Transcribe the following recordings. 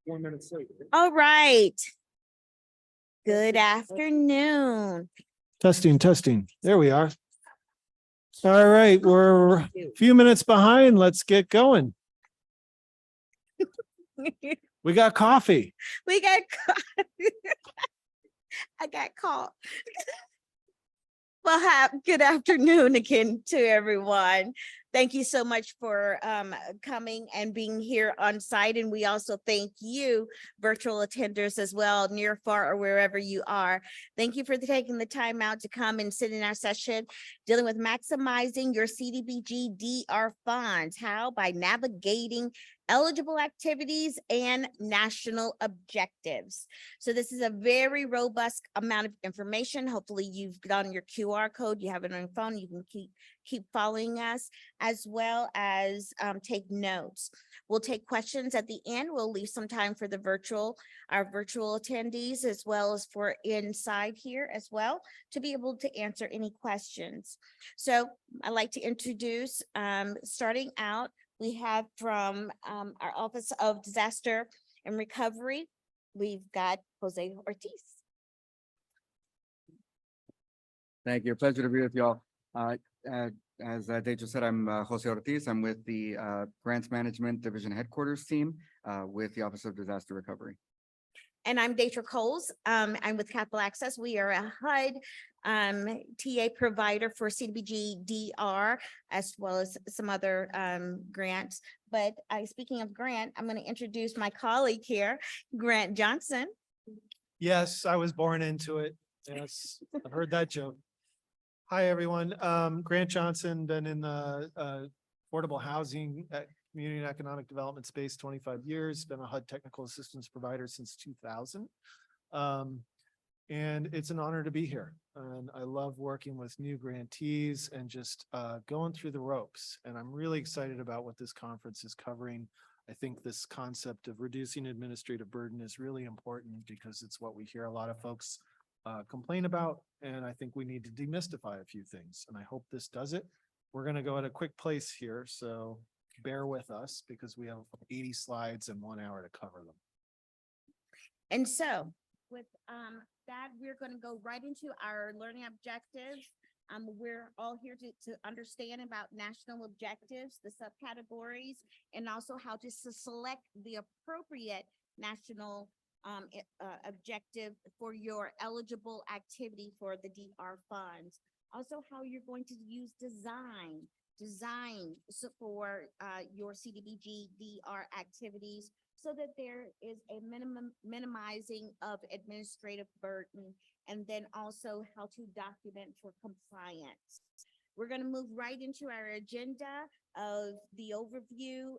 4 minutes late. All right. Good afternoon. Testing. There we are. All right, we're a few minutes behind. Let's get going. We got coffee. We got I got caught. Well, good afternoon again to everyone. Thank you so much for coming and being here on site. And we also thank you, virtual attenders as well, near, far, or wherever you are. Thank you for taking the time out to come and sit in our session dealing with maximizing your CDBG-DR funds. How? By navigating eligible activities and national objectives. So this is a very robust amount of information. Hopefully you've done your QR code, you have it on your phone, you can keep following us, as well as take notes. We'll take questions at the end. We'll leave some time for our virtual attendees, as well as for inside here as well, to be able to answer any questions. So I'd like to introduce, starting out, we have from our Office of Disaster and Recovery, we've got Jose Ortiz. Thank you. Pleasure to be with you all. As Deja said, I'm Jose Ortiz. I'm with the Grants Management Division Headquarters team with the Office of Disaster Recovery. And I'm Deja Coles. I'm with Capital Access. We are a HUD TA provider for CDBG-DR, as well as some other grants. But speaking of grant, I'm going to introduce my colleague here, Grant Johnson. Yes, I was born into it. Yes, I've heard that joke. Hi, everyone. Grant Johnson, been in the affordable housing, community and economic development space 25 years, been a HUD technical assistance provider since 2000. And it's an honor to be here. And I love working with new grantees and just going through the ropes. And I'm really excited about what this conference is covering. I think this concept of reducing administrative burden is really important because it's what we hear a lot of folks complain about. And I think we need to demystify a few things. And I hope this does it. We're going to go at a quick pace here. So bear with us because we have 80 slides and 1 hour to cover them. And so with that, we're going to go right into our learning objectives. We're all here to understand about national objectives, the subcategories, and also how to select the appropriate national objective for your eligible activity for the DR funds. Also, how you're going to use design for your CDBG-DR activities, so that there is a minimizing of administrative burden, and then also how to document for compliance. We're going to move right into our agenda of the overview.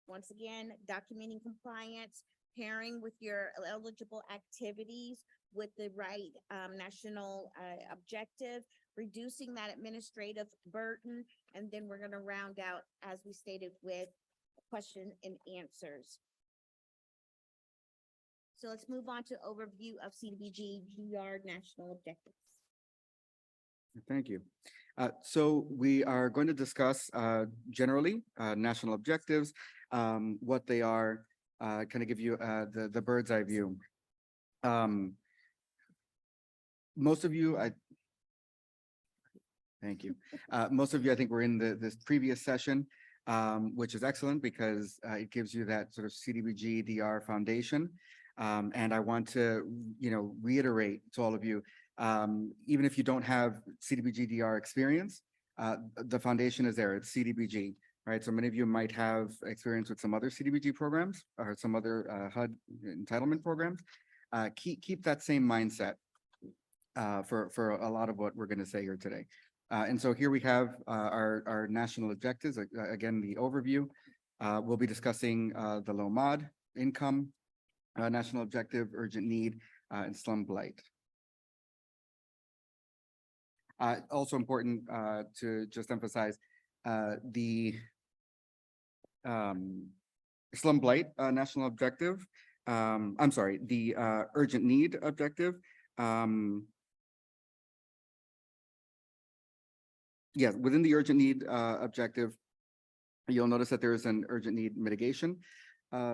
Once again, documenting compliance, pairing with your eligible activities with the right national objective, reducing that administrative burden, and then we're going to round out, as we stated, with question and answers. So let's move on to overview of CDBG-DR national objectives. Thank you. So we are going to discuss generally national objectives, what they are, kind of give you the bird's eye view. Most of you, thank you. Most of you, I think, were in this previous session, which is excellent because it gives you that sort of CDBG-DR foundation. And I want to, reiterate to all of you, even if you don't have CDBG-DR experience, the foundation is there. It's CDBG, right? So many of you might have experience with some other CDBG programs or some other HUD entitlement programs. Keep that same mindset for a lot of what we're going to say here today. And so here we have our national objectives. Again, the overview. We'll be discussing the low mod, income, national objective, urgent need, and slum blight. Also important to just emphasize the slum blight national objective. I'm sorry, the urgent need objective. Yes, within the urgent need objective, you'll notice that there is an urgent need mitigation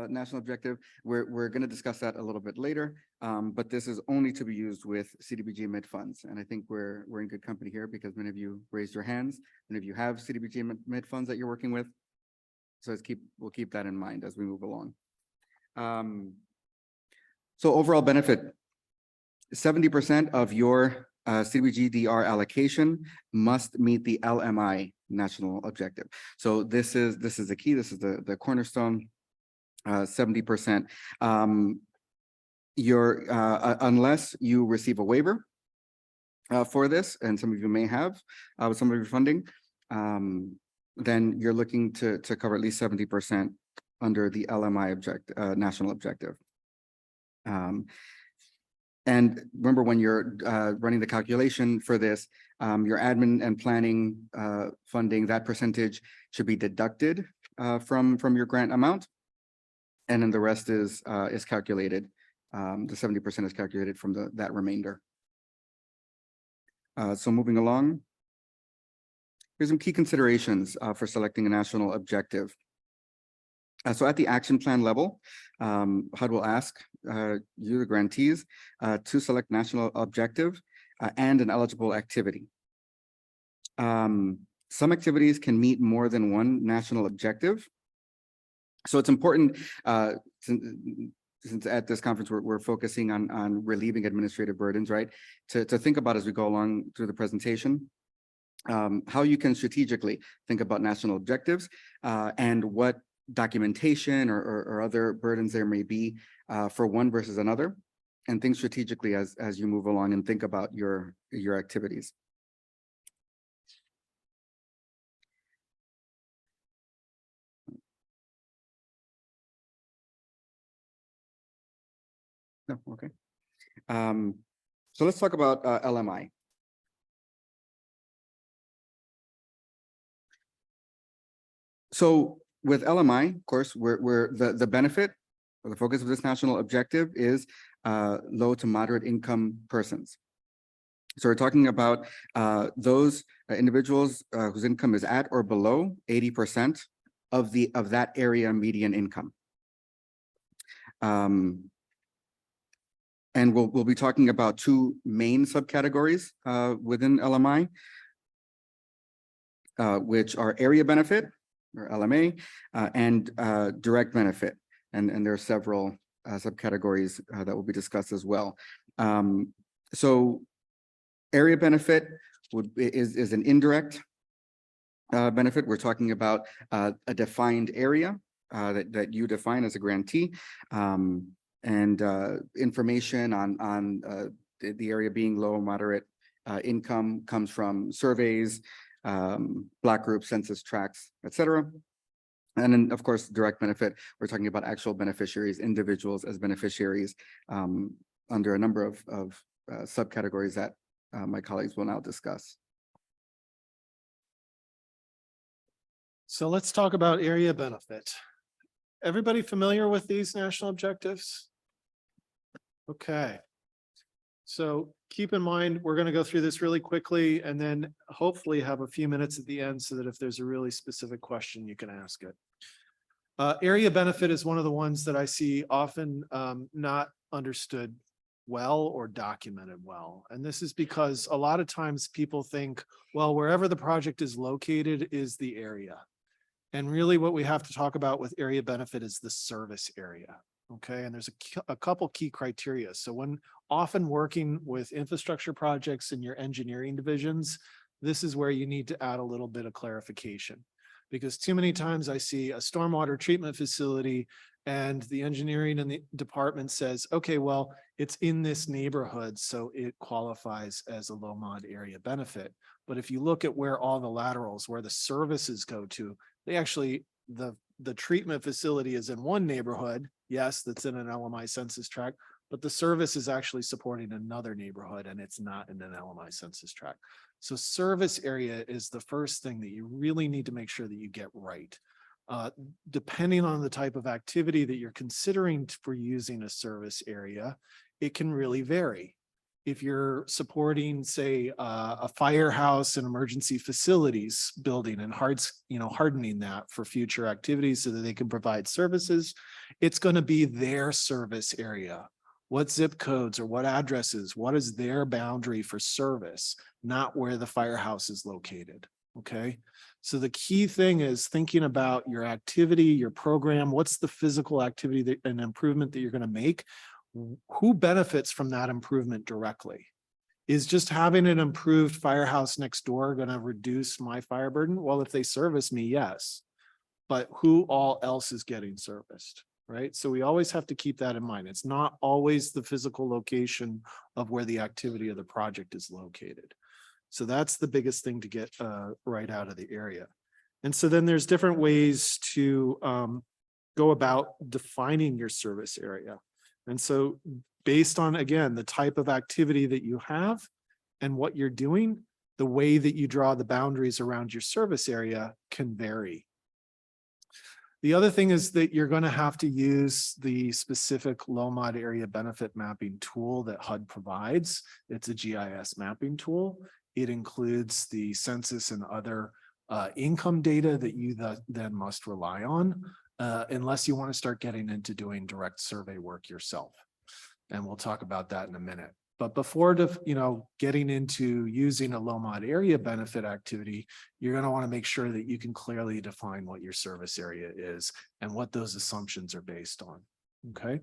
national objective. We're going to discuss that a little bit later, but this is only to be used with CDBG mid funds. And I think we're in good company here because many of you raised your hands. Many of you have CDBG mid funds that you're working with. So we'll keep that in mind as we move along. So overall benefit, 70% of your CDBG-DR allocation must meet the LMI national objective. So this is the key. This is the cornerstone. 70%. Unless you receive a waiver for this, and some of you may have with some of your funding, then you're looking to cover at least 70% under the LMI national objective. And remember, when you're running the calculation for this, your admin and planning funding, that percentage should be deducted from your grant amount. And then the rest is calculated. The 70% is calculated from that remainder. So moving along, here's some key considerations for selecting a national objective. So at the action plan level, HUD will ask you, the grantees, to select national objective and an eligible activity. Some activities can meet more than one national objective. So it's important, since at this conference we're focusing on relieving administrative burdens, right? To think about as we go along through the presentation, how you can strategically think about national objectives and what documentation or other burdens there may be for one versus another, and think strategically as you move along and think about your activities. No, okay. So let's talk about LMI. So with LMI, of course, the benefit or the focus of this national objective is low to moderate income persons. So we're talking about those individuals whose income is at or below 80% of that area median income. And we'll be talking about two main subcategories within LMI, which are area benefit, or LMA, and direct benefit. And there are several subcategories that will be discussed as well. So area benefit is an indirect benefit. We're talking about a defined area that you define as a grantee. And information on the area being low, moderate income comes from surveys, Black group census tracts, etc. And then, of course, direct benefit, we're talking about actual beneficiaries, individuals as beneficiaries under a number of subcategories that my colleagues will now discuss. So let's talk about area benefit. Everybody familiar with these national objectives? Okay. So keep in mind, we're going to go through this really quickly and then hopefully have a few minutes at the end so that if there's a really specific question, you can ask it. Area benefit is one of the ones that I see often not understood well or documented well. And this is because a lot of times people think, well, wherever the project is located is the area. And really what we have to talk about with area benefit is the service area. Okay, and there's a couple key criteria. So when often working with infrastructure projects in your engineering divisions, this is where you need to add a little bit of clarification. Because too many times I see a stormwater treatment facility and the engineering and the department says, okay, well, it's in this neighborhood, so it qualifies as a low mod area benefit. But if you look at where all the laterals, where the services go to, they actually, the treatment facility is in one neighborhood, yes, that's in an LMI census tract, but the service is actually supporting another neighborhood and it's not in an LMI census tract. So service area is the first thing that you really need to make sure that you get right. Depending on the type of activity that you're considering for using a service area, it can really vary. if you're supporting, say, a firehouse and emergency facilities building and hardening that for future activities so that they can provide services, it's going to be their service area. What zip codes or what addresses, what is their boundary for service, not where the firehouse is located. Okay. So the key thing is thinking about your activity, your program, what's the physical activity and improvement that you're going to make? Who benefits from that improvement directly? Is just having an improved firehouse next door going to reduce my fire burden? Well, if they service me, yes. But who all else is getting serviced? Right? So we always have to keep that in mind. It's not always the physical location of where the activity of the project is located. So that's the biggest thing to get right out of the area. And so then there's different ways to go about defining your service area. And so based on, again, the type of activity that you have and what you're doing, the way that you draw the boundaries around your service area can vary. The other thing is that you're going to have to use the specific LOMOD area benefit mapping tool that HUD provides. It's a GIS mapping tool. It includes the census and other income data that you then must rely on, unless you want to start getting into doing direct survey work yourself. And we'll talk about that in a minute. But before getting into using a LOMOD area benefit activity, you're going to want to make sure that you can clearly define what your service area is and what those assumptions are based on. Okay.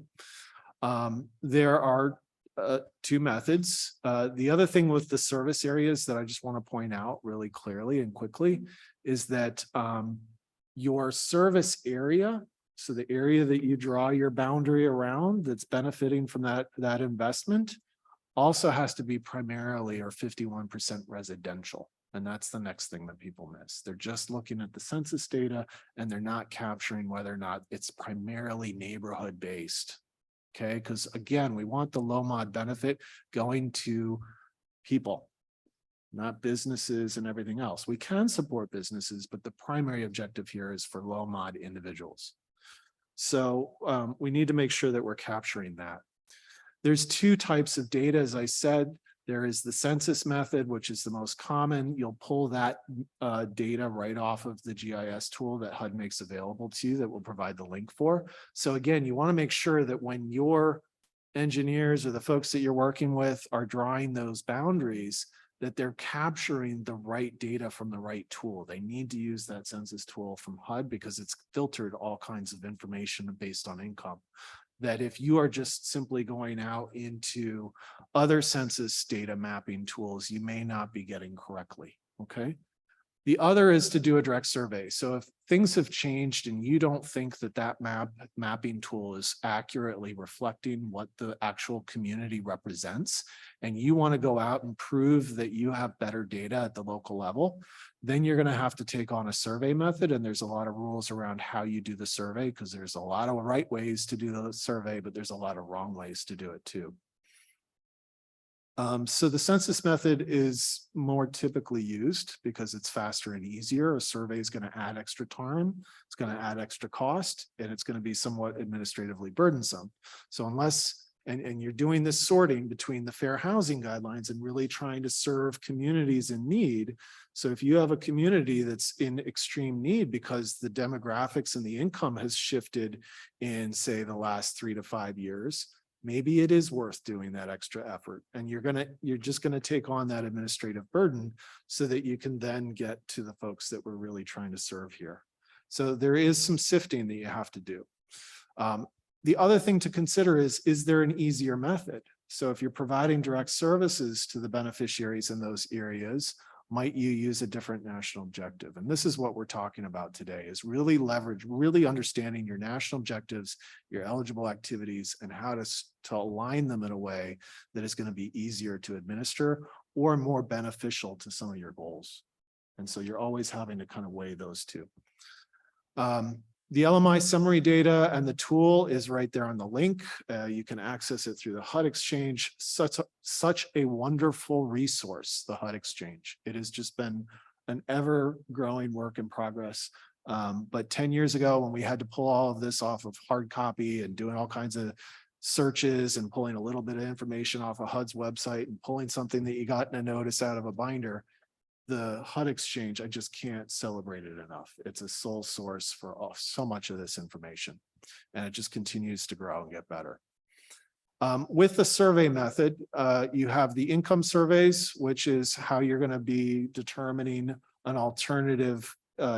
There are two methods. The other thing with the service areas that I just want to point out really clearly and quickly is that your service area, so the area that you draw your boundary around that's benefiting from that investment, also has to be primarily or 51% residential. And that's the next thing that people miss. They're just looking at the census data and they're not capturing whether or not it's primarily neighborhood based. Okay, because again, we want the LOMOD benefit going to people, not businesses and everything else. We can support businesses, but the primary objective here is for LOMOD individuals. So we need to make sure that we're capturing that. There's two types of data, as I said. There is the census method, which is the most common. You'll pull that data right off of the GIS tool that HUD makes available to you that will provide the link for. So again, you want to make sure that when your engineers or the folks that you're working with are drawing those boundaries, that they're capturing the right data from the right tool. They need to use that census tool from HUD because it's filtered all kinds of information based on income. That if you are just simply going out into other census data mapping tools, you may not be getting correctly, okay? The other is to do a direct survey. So if things have changed and you don't think that mapping tool is accurately reflecting what the actual community represents, and you want to go out and prove that you have better data at the local level, then you're going to have to take on a survey method. And there's a lot of rules around how you do the survey, because there's a lot of right ways to do the survey, but there's a lot of wrong ways to do it too. So the census method is more typically used because it's faster and easier. A survey is going to add extra time, it's going to add extra cost, and it's going to be somewhat administratively burdensome. So unless, and you're doing this sorting between the fair housing guidelines and really trying to serve communities in need. So if you have a community that's in extreme need because the demographics and the income has shifted in, say, the last 3 to 5 years, maybe it is worth doing that extra effort, and you're just going to take on that administrative burden so that you can then get to the folks that we're really trying to serve here. So there is some sifting that you have to do. The other thing to consider is there an easier method? So if you're providing direct services to the beneficiaries in those areas, might you use a different national objective? And this is what we're talking about today, is really understanding your national objectives, your eligible activities, and how to align them in a way that is going to be easier to administer or more beneficial to some of your goals. And so you're always having to kind of weigh those two. The LMI summary data and the tool is right there on the link. You can access it through the HUD Exchange. Such a wonderful resource, the HUD Exchange. It has just been an ever-growing work in progress. But 10 years ago, when we had to pull all of this off of hard copy and doing all kinds of searches and pulling a little bit of information off of HUD's website and pulling something that you got in a notice out of a binder, the HUD exchange, I just can't celebrate it enough. It's a sole source for so much of this information, and it just continues to grow and get better. With the survey method, you have the income surveys, which is how you're going to be determining an alternative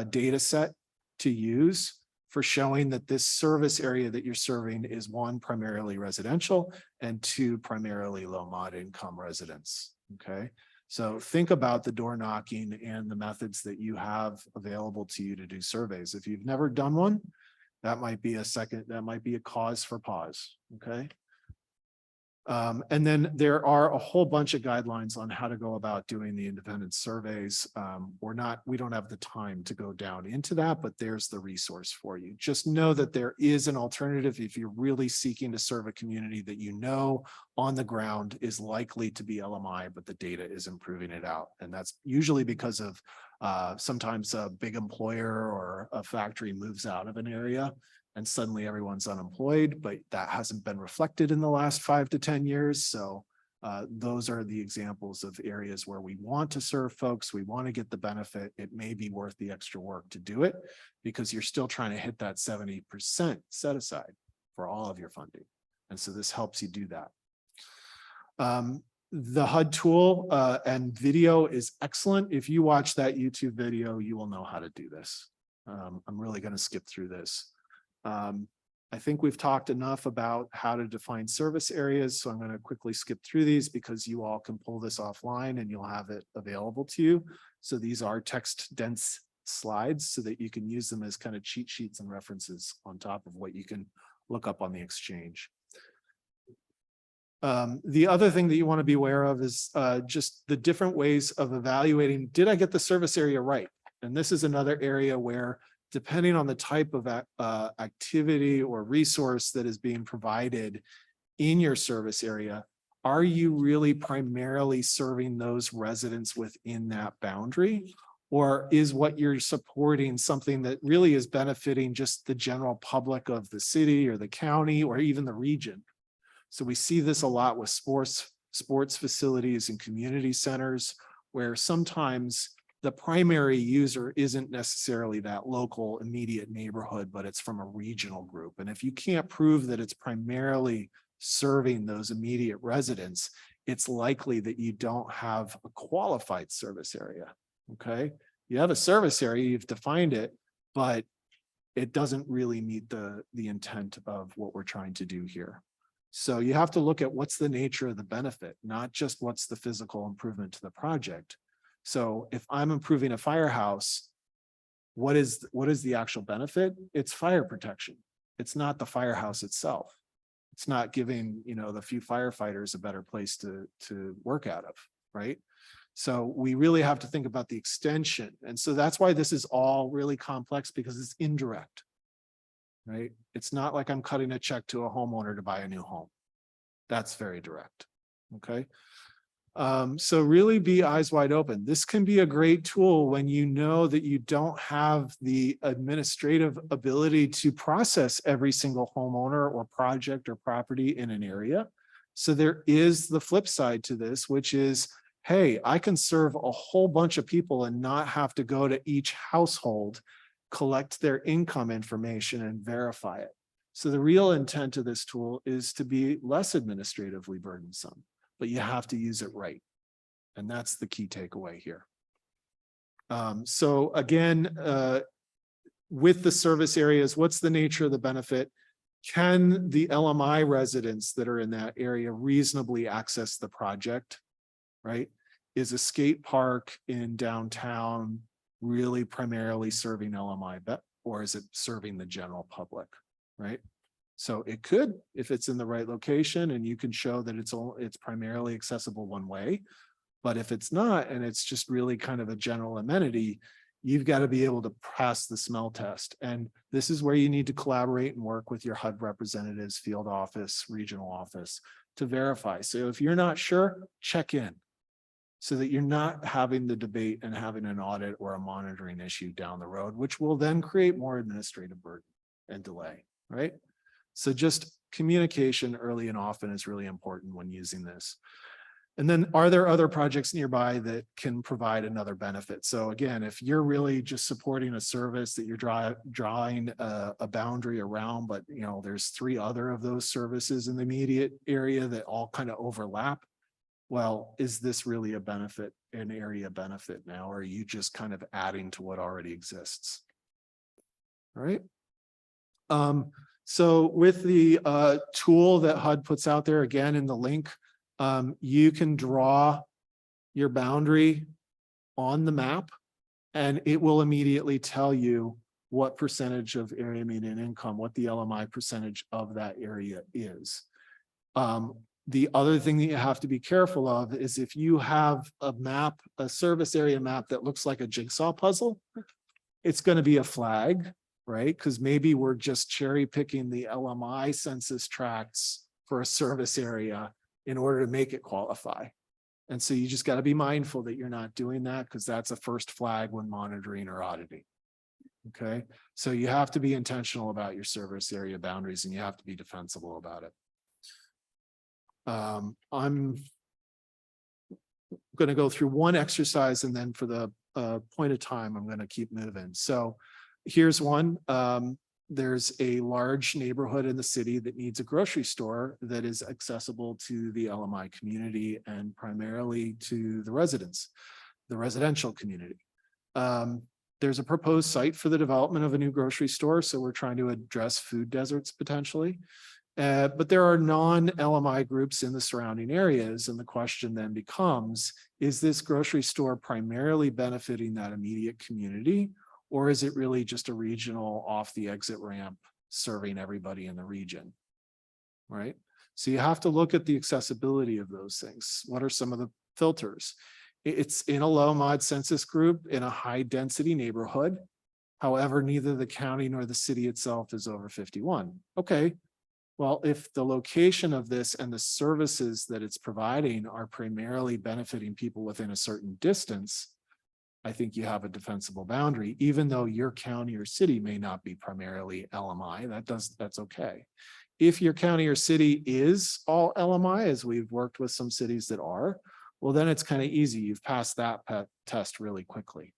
data set to use for showing that this service area that you're serving is one, primarily residential, and two, primarily low mod income residents. Okay. So think about the door knocking and the methods that you have available to you to do surveys. If you've never done one, that might be a cause for pause. Okay. And then there are a whole bunch of guidelines on how to go about doing the independent surveys. We don't have the time to go down into that, but there's the resource for you. Just know that there is an alternative if you're really seeking to serve a community that you know on the ground is likely to be LMI, but the data isn't proving it out. And that's usually because of sometimes a big employer or a factory moves out of an area and suddenly everyone's unemployed, but that hasn't been reflected in the last 5 to 10 years. So those are the examples of areas where we want to serve folks. We want to get the benefit. It may be worth the extra work to do it because you're still trying to hit that 70% set aside for all of your funding. And so this helps you do that. The HUD tool and video is excellent. If you watch that YouTube video, you will know how to do this. I'm really going to skip through this. I think we've talked enough about how to define service areas, so I'm going to quickly skip through these because you all can pull this offline and you'll have it available to you. So these are text dense slides so that you can use them as kind of cheat sheets and references on top of what you can look up on the exchange. The other thing that you want to be aware of is just the different ways of evaluating, did I get the service area right? And this is another area where depending on the type of activity or resource that is being provided in your service area, are you really primarily serving those residents within that boundary? Or is what you're supporting something that really is benefiting just the general public of the city or the county or even the region? So we see this a lot with sports facilities and community centers, where sometimes the primary user isn't necessarily that local immediate neighborhood, but it's from a regional group. And if you can't prove that it's primarily serving those immediate residents, it's likely that you don't have a qualified service area. Okay. You have a service area, you've defined it, but it doesn't really meet the intent of what we're trying to do here. So you have to look at what's the nature of the benefit, not just what's the physical improvement to the project. So if I'm improving a firehouse, what is the actual benefit? It's fire protection. It's not the firehouse itself. It's not giving, the few firefighters a better place to work out of, right? So we really have to think about the extension. And so that's why this is all really complex, because it's indirect, right? It's not like I'm cutting a check to a homeowner to buy a new home. That's very direct, okay? So really be eyes wide open. This can be a great tool when you know that you don't have the administrative ability to process every single homeowner or project or property in an area. So there is the flip side to this, which is, hey, I can serve a whole bunch of people and not have to go to each household, collect their income information and verify it. So the real intent of this tool is to be less administratively burdensome, but you have to use it right. And that's the key takeaway here. So again, with the service areas, what's the nature of the benefit? Can the LMI residents that are in that area reasonably access the project, right? Is a skate park in downtown really primarily serving LMI, or is it serving the general public, right? So it could, if it's in the right location and you can show that it's primarily accessible one way. But if it's not, and it's just really kind of a general amenity, you've got to be able to pass the smell test. And this is where you need to collaborate and work with your HUD representatives, field office, regional office to verify. So if you're not sure, check in so that you're not having the debate and having an audit or a monitoring issue down the road, which will then create more administrative burden and delay, right? So just communication early and often is really important when using this. And then are there other projects nearby that can provide another benefit? So again, if you're really just supporting a service that you're drawing a boundary around, but there's 3 other of those services in the immediate area that all kind of overlap. Well, is this really a benefit, an area benefit now? Or are you just kind of adding to what already exists? All right. So with the tool that HUD puts out there, again, in the link, you can draw your boundary on the map and it will immediately tell you what percentage of area median income, what the LMI percentage of that area is. The other thing that you have to be careful of is if you have a map, a service area map that looks like a jigsaw puzzle, it's going to be a flag, right? Because maybe we're just cherry picking the LMI census tracts for a service area in order to make it qualify. And so you just got to be mindful that you're not doing that, because that's a first flag when monitoring or auditing. Okay, so you have to be intentional about your service area boundaries and you have to be defensible about it. I'm going to go through one exercise and then for the point of time, I'm going to keep moving. So here's one. There's a large neighborhood in the city that needs a grocery store that is accessible to the LMI community and primarily to the residents, the residential community. There's a proposed site for the development of a new grocery store. So we're trying to address food deserts potentially. But there are non-LMI groups in the surrounding areas. And the question then becomes, is this grocery store primarily benefiting that immediate community? Or is it really just a regional off the exit ramp serving everybody in the region? Right? So you have to look at the accessibility of those things. What are some of the filters? It's in a low mod census group in a high density neighborhood. However, neither the county nor the city itself is over 51. Okay. Well, if the location of this and the services that it's providing are primarily benefiting people within a certain distance, I think you have a defensible boundary, even though your county or city may not be primarily LMI. That's okay. If your county or city is all LMI, as we've worked with some cities that are, well, then it's kind of easy. You've passed that test really quickly.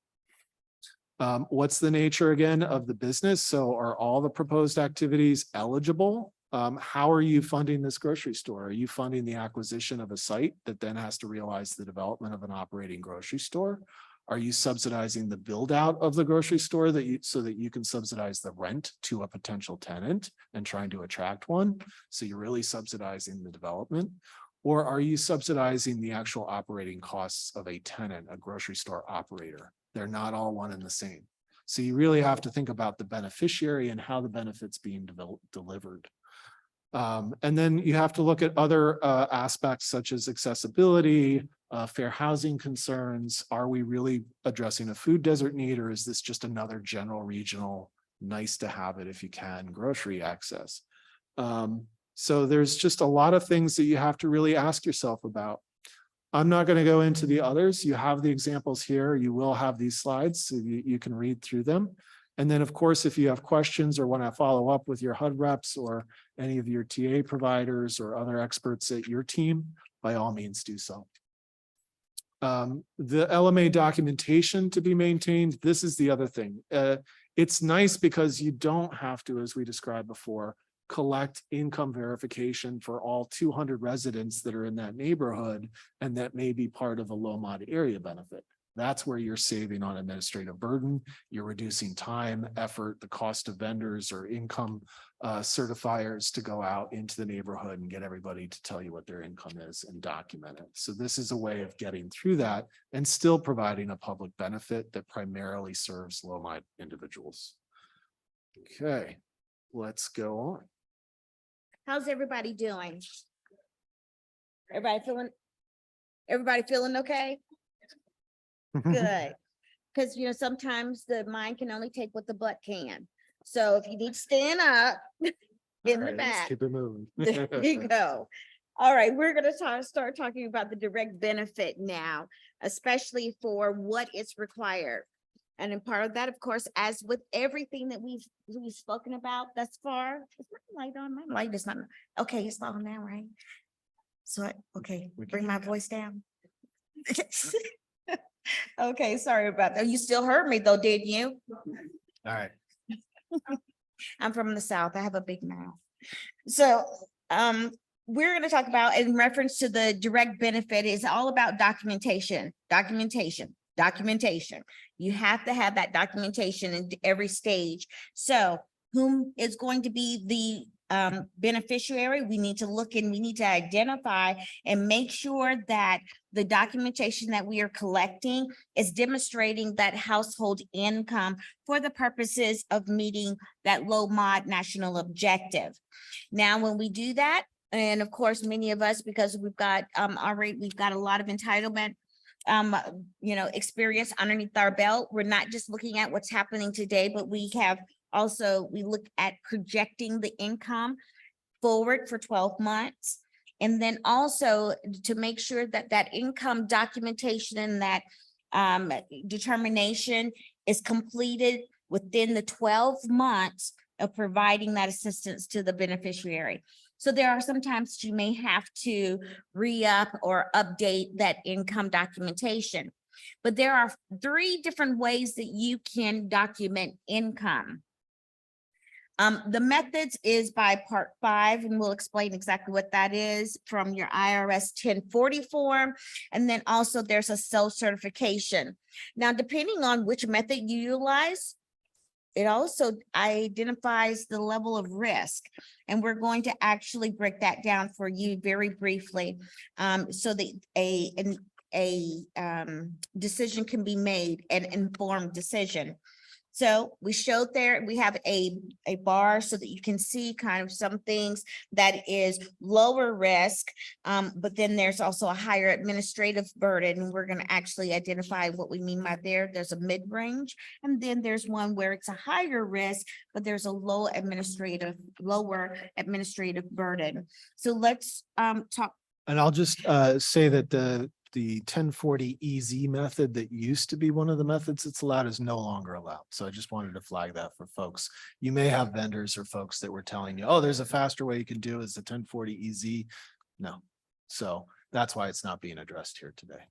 What's the nature again of the business? So are all the proposed activities eligible? How are you funding this grocery store? Are you funding the acquisition of a site that then has to realize the development of an operating grocery store? Are you subsidizing the build out of the grocery store so that you can subsidize the rent to a potential tenant and trying to attract one? So you're really subsidizing the development. Or are you subsidizing the actual operating costs of a tenant, a grocery store operator? They're not all one and the same. So you really have to think about the beneficiary and how the benefit's being delivered. And then you have to look at other aspects such as accessibility, fair housing concerns. Are we really addressing a food desert need, or is this just another general regional, nice to have it if you can, grocery access? So there's just a lot of things that you have to really ask yourself about. I'm not going to go into the others. You have the examples here. You will have these slides, so you can read through them. And then, of course, if you have questions or want to follow up with your HUD reps or any of your TA providers or other experts at your team, by all means do so. The LMA documentation to be maintained, this is the other thing. It's nice because you don't have to, as we described before, collect income verification for all 200 residents that are in that neighborhood and that may be part of a low mod area benefit. That's where you're saving on administrative burden. You're reducing time, effort, the cost of vendors or income certifiers to go out into the neighborhood and get everybody to tell you what their income is and document it. So this is a way of getting through that and still providing a public benefit that primarily serves low mod individuals. Okay, let's go on. How's everybody doing? Everybody feeling okay? Good. Because, sometimes the mind can only take what the butt can. So if you need to stand up in the Let's back, keep it moving. there you go. All right, we're going to start talking about the direct benefit now, especially for what is required. And in part of that, of course, as with everything that we've spoken about thus far, is my light on? My light is not, okay, it's not on now, right? So, okay, We can bring my keep voice down. Okay, sorry about that. You still heard me though, didn't you? All right. I'm from the South. I have a big mouth. So, we're gonna talk about in reference to the direct benefit is all about documentation. You have to have that documentation in every stage. So whom is going to be the beneficiary? We need to look and we need to identify and make sure that the documentation that we are collecting is demonstrating that household income for the purposes of meeting that low mod national objective. Now, when we do that, and of course, many of us, because we've got we've got a lot of entitlement experience underneath our belt. We're not just looking at what's happening today, but we look at projecting the income forward for 12 months. And then also to make sure that that income documentation and that determination is completed within the 12 months of providing that assistance to the beneficiary. So there are some times you may have to re-up or update that income documentation. But there are 3 different ways that you can document income. The methods is by part 5, and we'll explain exactly what that is from your IRS 1040 form. And then also there's a self-certification. Now, depending on which method you utilize, it also identifies the level of risk. And we're going to actually break that down for you very briefly, so that a decision can be made, an informed decision. So we showed there, we have a bar so that you can see kind of some things that is lower risk, but then there's also a higher administrative burden. And we're going to actually identify what we mean by there. There's a mid-range, and then there's one where it's a higher risk, but there's a lower administrative burden. So let's talk. And I'll just say that the 1040 EZ method that used to be one of the methods that's allowed is no longer allowed. So I just wanted to flag that for folks. You may have vendors or folks that were telling you, oh, there's a faster way you can do it, is the 1040 EZ. No. So that's why it's not being addressed here today.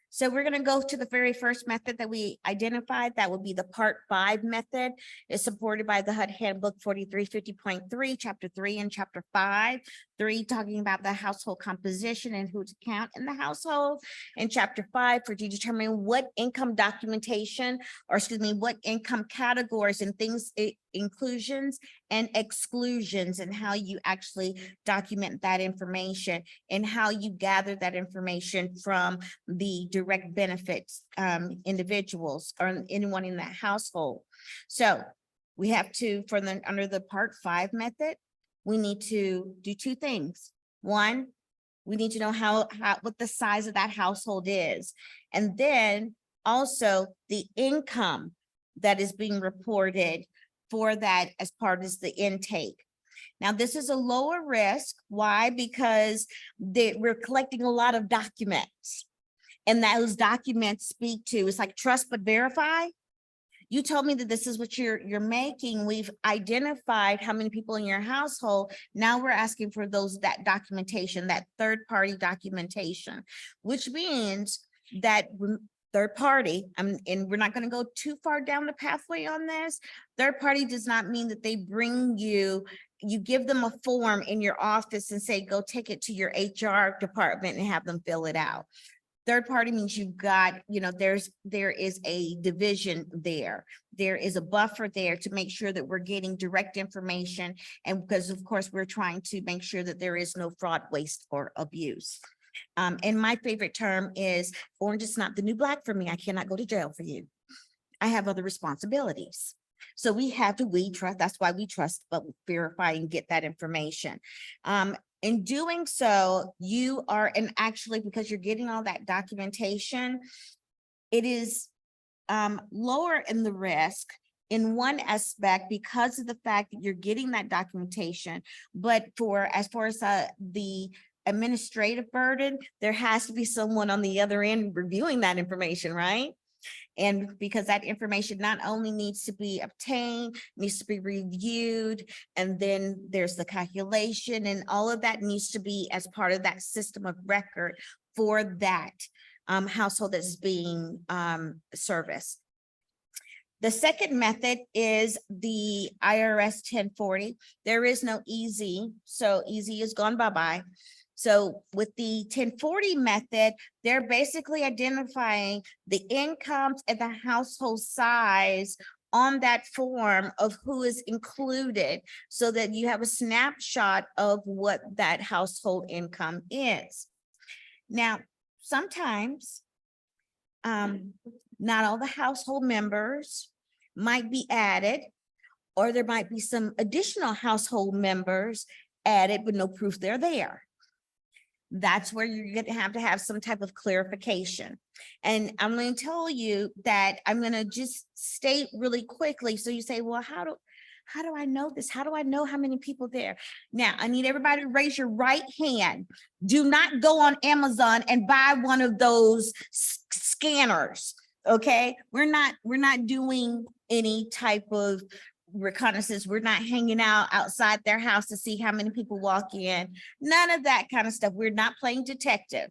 So we're going to go to the very first method that we identified. That would be the part 5 method. It's supported by the HUD Handbook 4350.3, chapter 3 and chapter 5. 3 talking about the household composition and who to count in the household. And chapter 5 for determining what income documentation, or excuse me, what income categories and things, inclusions and exclusions, and how you actually document that information and how you gather that information from the direct benefits individuals or anyone in that household. So we have to, under the part 5 method, we need to do 2 things. One, we need to know what the size of that household is. And then also the income that is being reported for that as part of the intake. Now, this is a lower risk. Why? Because we're collecting a lot of documents, and those documents speak to, it's like trust but verify. You told me that this is what you're making. We've identified how many people in your household. Now we're asking for that documentation, that third-party documentation, which means that third party, and we're not going to go too far down the pathway on this. Third party does not mean that they bring you give them a form in your office and say, go take it to your HR department and have them fill it out. Third party means you've got, there is a division there. There is a buffer there to make sure that we're getting direct information. And because of course, we're trying to make sure that there is no fraud, waste, or abuse. And my favorite term is orange is not the new black for me. I cannot go to jail for you. I have other responsibilities. So we trust, that's why we trust, but verify and get that information. In doing so, you are, and actually because you're getting all that documentation, it is lower in the risk in one aspect because of the fact that you're getting that documentation. But as far as the administrative burden, there has to be someone on the other end reviewing that information, right? And because that information not only needs to be obtained, needs to be reviewed, and then there's the calculation, and all of that needs to be as part of that system of record for that household that's being serviced. The second method is the IRS 1040. There is no easy, so easy is gone bye-bye. So with the 1040 method, they're basically identifying the incomes and the household size on that form of who is included, so that you have a snapshot of what that household income is. Now, sometimes not all the household members might be added, or there might be some additional household members added, but no proof they're there. That's where you're going to have some type of clarification. And I'm going to tell you that I'm going to just state really quickly. So you say, well, how do I know this? How do I know how many people there? Now, I need everybody to raise your right hand. Do not go on Amazon and buy one of those scanners. Okay, we're not doing any type of reconnaissance. We're not hanging out outside their house to see how many people walk in. None of that kind of stuff. We're not playing detective.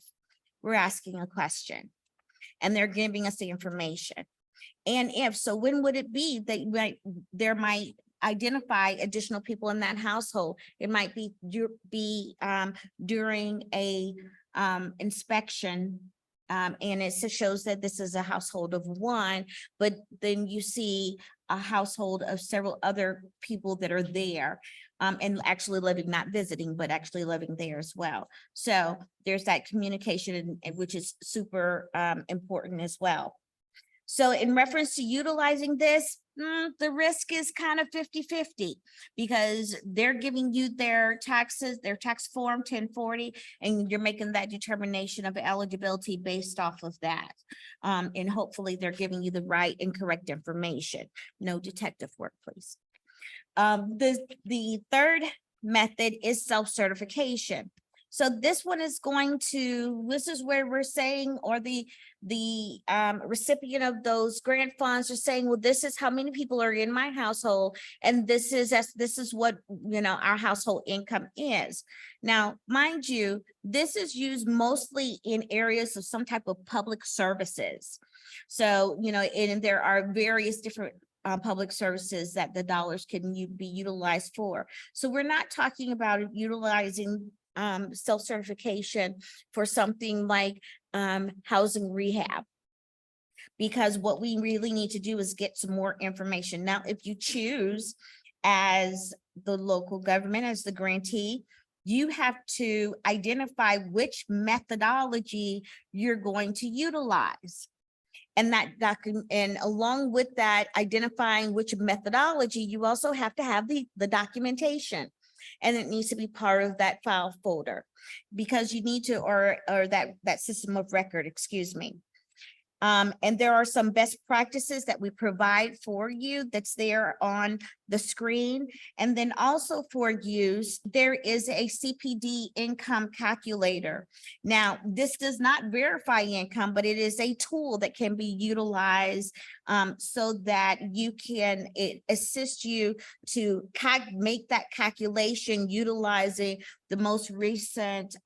We're asking a question, and they're giving us the information. And if so, when would it be that there might identify additional people in that household? It might be during a inspection. And it shows that this is a household of one, but then you see a household of several other people that are there and actually living, not visiting, but actually living there as well. So there's that communication, which is super important as well. So in reference to utilizing this, the risk is kind of 50-50, because they're giving you their taxes, their tax form 1040, and you're making that determination of eligibility based off of that. And hopefully they're giving you the right and correct information. No detective work, please. The third method is self-certification. So this one is this is where we're saying, or the recipient of those grant funds are saying, well, this is how many people are in my household, and this is what our household income is. Now, mind you, this is used mostly in areas of some type of public services. So and there are various different public services that the dollars can be utilized for. So we're not talking about utilizing self-certification for something like housing rehab, because what we really need to do is get some more information. Now, if you choose as the local government, as the grantee, you have to identify which methodology you're going to utilize. And and along with that, identifying which methodology, you also have to have the documentation. And it needs to be part of that file folder, because you need to, or that system of record, excuse me. And there are some best practices that we provide for you that's there on the screen. And then also for use, there is a CPD income calculator. Now, this does not verify income, but it is a tool that can be utilized so that it assist you to make that calculation utilizing the most recent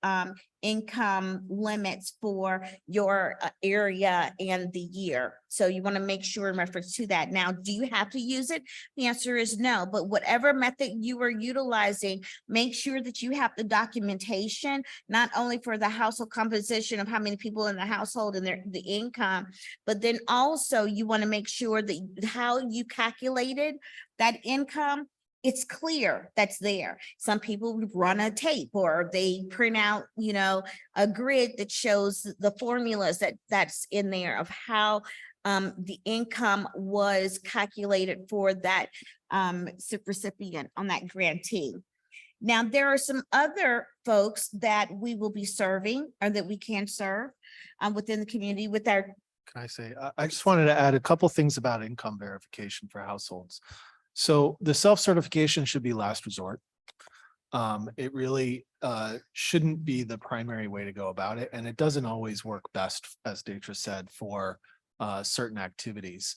income limits for your area and the year. So you want to make sure in reference to that. Now, do you have to use it? The answer is no, but whatever method you are utilizing, make sure that you have the documentation, not only for the household composition of how many people in the household and the income, but then also you want to make sure that how you calculated that income, it's clear that's there. Some people run a tape, or they print out, a grid that shows the formulas that's in there of how the income was calculated for that recipient on that grantee. Now, there are some other folks that we will be serving, or that we can serve within the community with our. Can I say, I just wanted to add a couple things about income verification for households. So the self-certification should be last resort. It really shouldn't be the primary way to go about it. And it doesn't always work best, as Deidre said, for certain activities.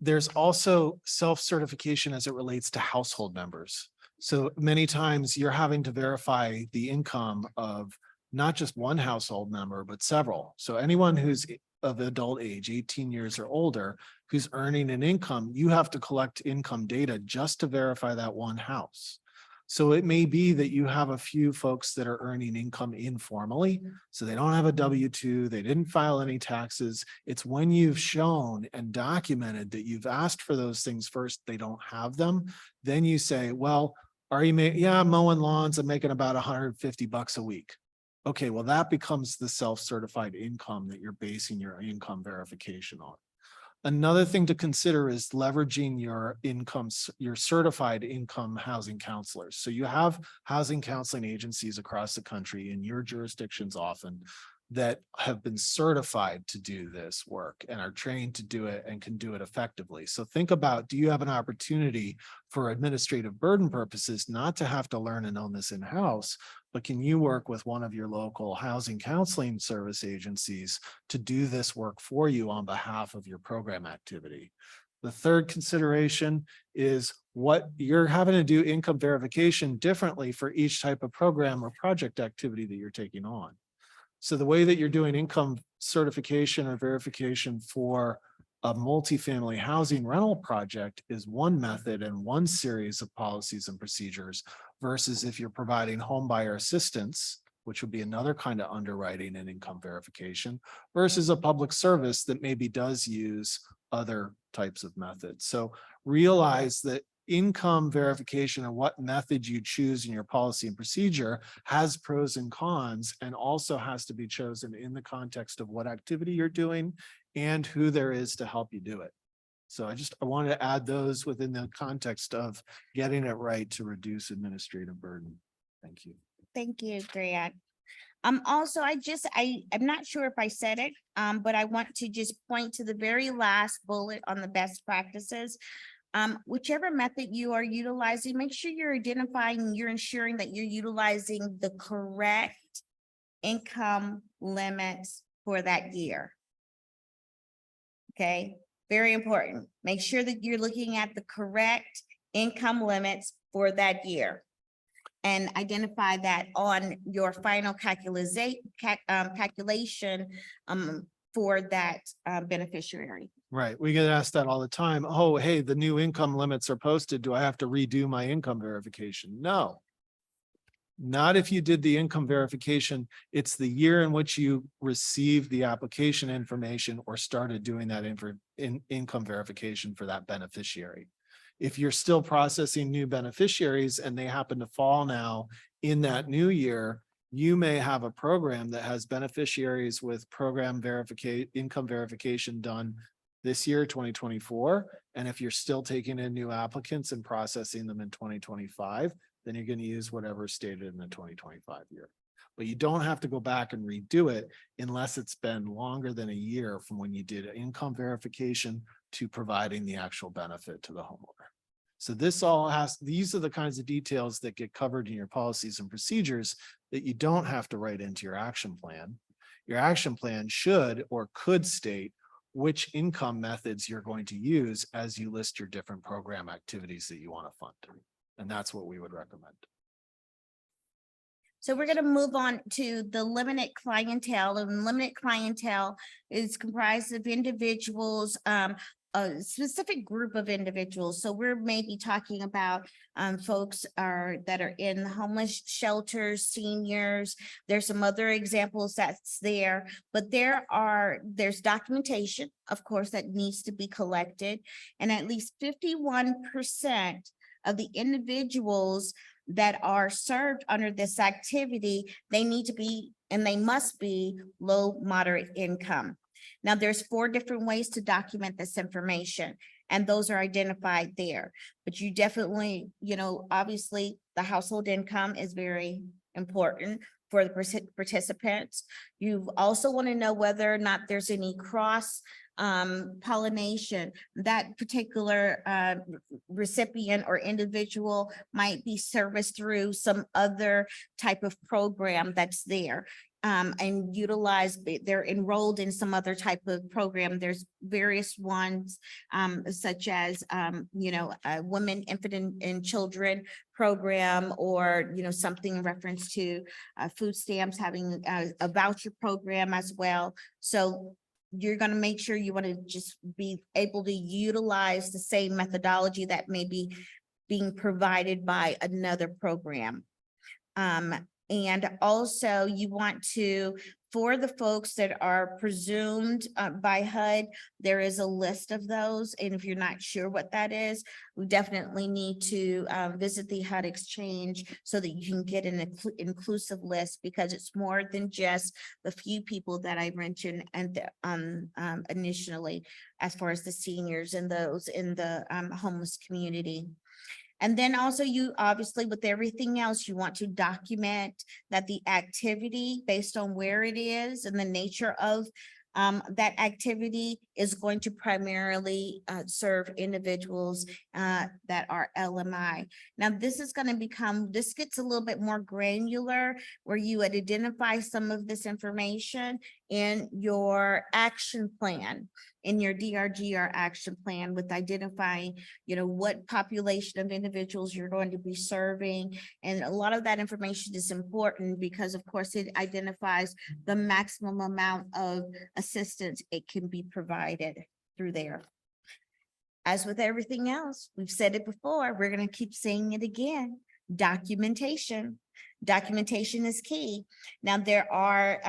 There's also self-certification as it relates to household members. So many times you're having to verify the income of not just one household member, but several. So anyone who's of adult age, 18 years or older, who's earning an income, you have to collect income data just to verify that one house. So it may be that you have a few folks that are earning income informally, so they don't have a W-2, they didn't file any taxes. It's when you've shown and documented that you've asked for those things first, they don't have them. Then you say, well, are you yeah, I'm mowing lawns, I'm making about $150 a week. Okay, well, that becomes the self-certified income that you're basing your income verification on. Another thing to consider is leveraging your incomes, your certified income housing counselors. So you have housing counseling agencies across the country in your jurisdictions often that have been certified to do this work and are trained to do it and can do it effectively. So think about, do you have an opportunity for administrative burden purposes not to have to learn and own this in-house, but can you work with one of your local housing counseling service agencies to do this work for you on behalf of your program activity? The third consideration is what you're having to do income verification differently for each type of program or project activity that you're taking on. So the way that you're doing income certification or verification for a multifamily housing rental project is one method and one series of policies and procedures versus if you're providing home buyer assistance, which would be another kind of underwriting and income verification, versus a public service that maybe does use other types of methods. So realize that income verification and what method you choose in your policy and procedure has pros and cons, and also has to be chosen in the context of what activity you're doing and who there is to help you do it. So I wanted to add those within the context of getting it right to reduce administrative burden. Thank you. Thank you, Grant. Also, I'm not sure if I said it, but I want to just point to the very last bullet on the best practices. Whichever method you are utilizing, make sure you're identifying, you're ensuring that you're utilizing the correct income limits for that year. Okay, very important. Make sure that you're looking at the correct income limits for that year and identify that on your final calculation for that beneficiary. Right. We get asked that all the time. Oh, hey, the new income limits are posted. Do I have to redo my income verification? No. Not if you did the income verification. It's the year in which you received the application information or started doing that income verification for that beneficiary. If you're still processing new beneficiaries and they happen to fall now in that new year, you may have a program that has beneficiaries with program verification, income verification done this year, 2024. And if you're still taking in new applicants and processing them in 2025, then you're going to use whatever stated in the 2025 year. But you don't have to go back and redo it unless it's been longer than a year from when you did income verification to providing the actual benefit to the homeowner. So these are the kinds of details that get covered in your policies and procedures that you don't have to write into your action plan. Your action plan should or could state which income methods you're going to use as you list your different program activities that you want to fund. And that's what we would recommend. So we're going to move on to the limited clientele, and limited clientele is comprised of individuals, a specific group of individuals. So we're maybe talking about folks that are in homeless shelters, seniors. There's some other examples that's there, but there's documentation, of course, that needs to be collected, and at least 51% of the individuals that are served under this activity, they need to be, and they must be low, moderate income. Now, there's 4 different ways to document this information, and those are identified there. But you definitely, obviously the household income is very important for the participants. You also want to know whether or not there's any cross pollination. That particular recipient or individual might be serviced through some other type of program that's there. and utilize, they're enrolled in some other type of program. There's various ones, such as, women, infant and children program, or, something in reference to food stamps, having a voucher program as well. So you're going to make sure you want to just be able to utilize the same methodology that may be being provided by another program. And also you want to, for the folks that are presumed by HUD, there is a list of those. And if you're not sure what that is, we definitely need to visit the HUD exchange so that you can get an inclusive list, because it's more than just the few people that I mentioned and initially, as far as the seniors and those in the homeless community. And then also you obviously, with everything else, you want to document that the activity, based on where it is and the nature of that activity, is going to primarily serve individuals that are LMI. Now, this is going to this gets a little bit more granular, where you would identify some of this information in your action plan, in your DRGR action plan, with identifying, what population of individuals you're going to be serving. And a lot of that information is important because, of course, it identifies the maximum amount of assistance it can be provided through there. As with everything else, we've said it before, we're going to keep saying it again: documentation. Documentation is key. Now, there are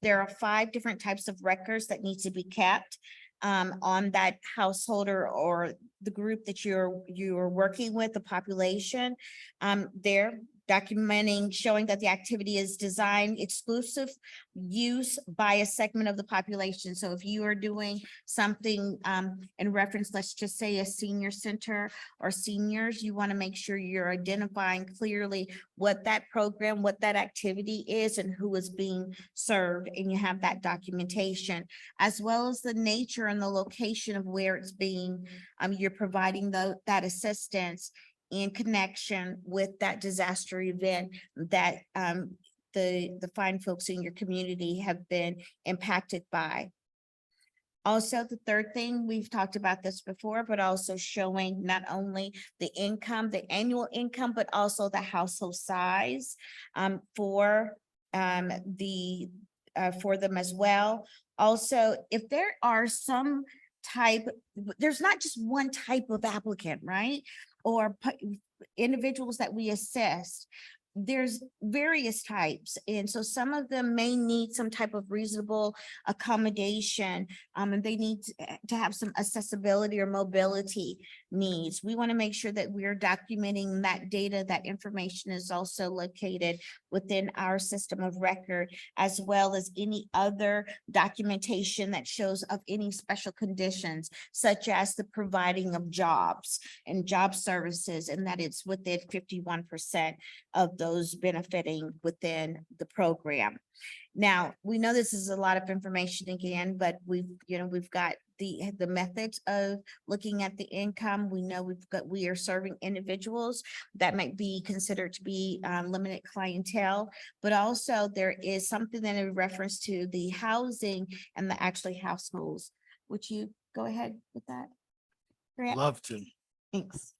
there are 5 different types of records that need to be kept on that household or the group that you're working with, the population. They're documenting, showing that the activity is designed exclusive use by a segment of the population. So if you are doing something in reference, let's just say a senior center or seniors, you want to make sure you're identifying clearly what that program, what that activity is, and who is being served. And you have that documentation, as well as the nature and the location of where it's being, you're providing that assistance in connection with that disaster event that the fine folks in your community have been impacted by. Also, the third thing, we've talked about this before, but also showing not only the income, the annual income, but also the household size for them as well. Also, if there are there's not just one type of applicant, right? Or individuals that we assess. There's various types. And so some of them may need some type of reasonable accommodation, and they need to have some accessibility or mobility needs. We want to make sure that we're documenting that data, that information is also located within our system of record, as well as any other documentation that shows of any special conditions, such as the providing of jobs and job services, and that it's within 51% of those benefiting within the program. Now, we know this is a lot of information again, but we've got the methods of looking at the income. We know we are serving individuals that might be considered to be limited clientele, but also there is something that in reference to the housing and the actually households. Would you go ahead with that, Grant? Love to. Thanks.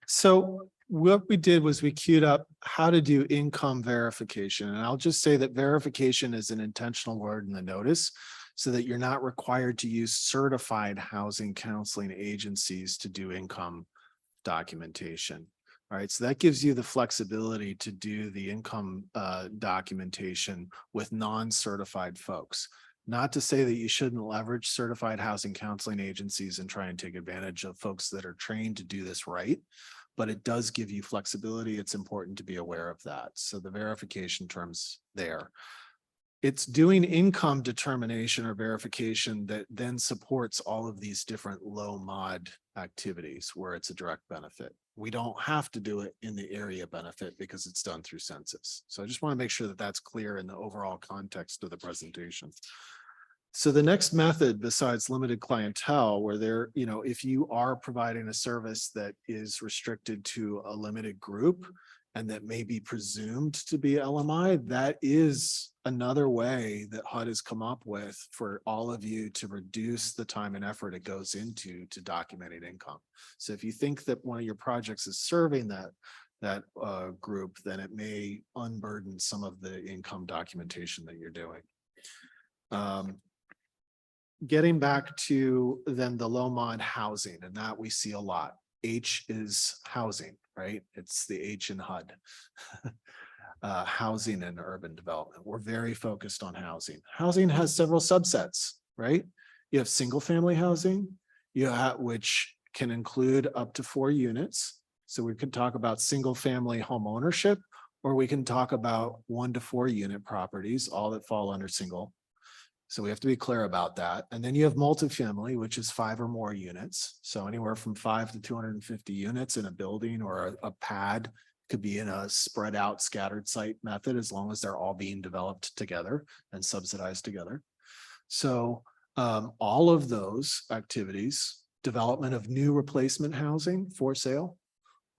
So what we did was we queued up how to do income verification. And I'll just say that verification is an intentional word in the notice, so that you're not required to use certified housing counseling agencies to do income documentation. All right, so that gives you the flexibility to do the income documentation with non-certified folks. Not to say that you shouldn't leverage certified housing counseling agencies and try and take advantage of folks that are trained to do this right, but it does give you flexibility. It's important to be aware of that. So the verification terms there. It's doing income determination or verification that then supports all of these different low mod activities where it's a direct benefit. We don't have to do it in the area benefit because it's done through census. So I just want to make sure that that's clear in the overall context of the presentation. So the next method, besides limited clientele, where there, if you are providing a service that is restricted to a limited group, and that may be presumed to be LMI, that is another way that HUD has come up with for all of you to reduce the time and effort it goes into to documenting income. So if you think that one of your projects is serving that group, then it may unburden some of the income documentation that you're doing. Getting back to then the low mod housing, and that we see a lot. H is housing, right? It's the H in HUD. Housing and urban development. We're very focused on housing. Housing has several subsets, right? You have single family housing, which can include up to 4 units. So we could talk about single family home ownership, or we can talk about 1 to 4 unit properties, all that fall under single. So we have to be clear about that. And then you have multifamily, which is 5 or more units. So anywhere from 5 to 250 units in a building or a pad, could be in a spread out scattered site method, as long as they're all being developed together and subsidized together. So all of those activities, development of new replacement housing for sale,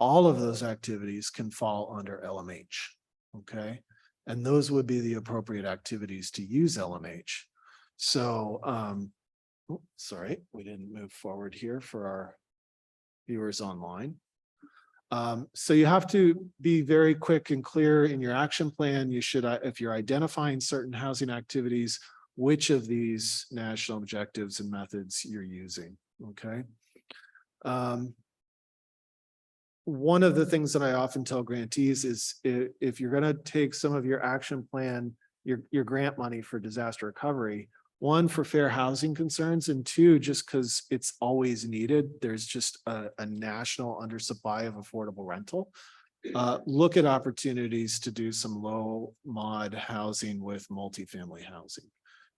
all of those activities can fall under LMH. Okay. And those would be the appropriate activities to use LMH. So, sorry, we didn't move forward here for our viewers online. So you have to be very quick and clear in your action plan. You should, if you're identifying certain housing activities, which of these national objectives and methods you're using, okay? One of the things that I often tell grantees is if you're gonna take some of your action plan, your grant money for disaster recovery, 1, for fair housing concerns, and 2, just because it's always needed. There's just a national undersupply of affordable rental. Look at opportunities to do some low mod housing with multifamily housing,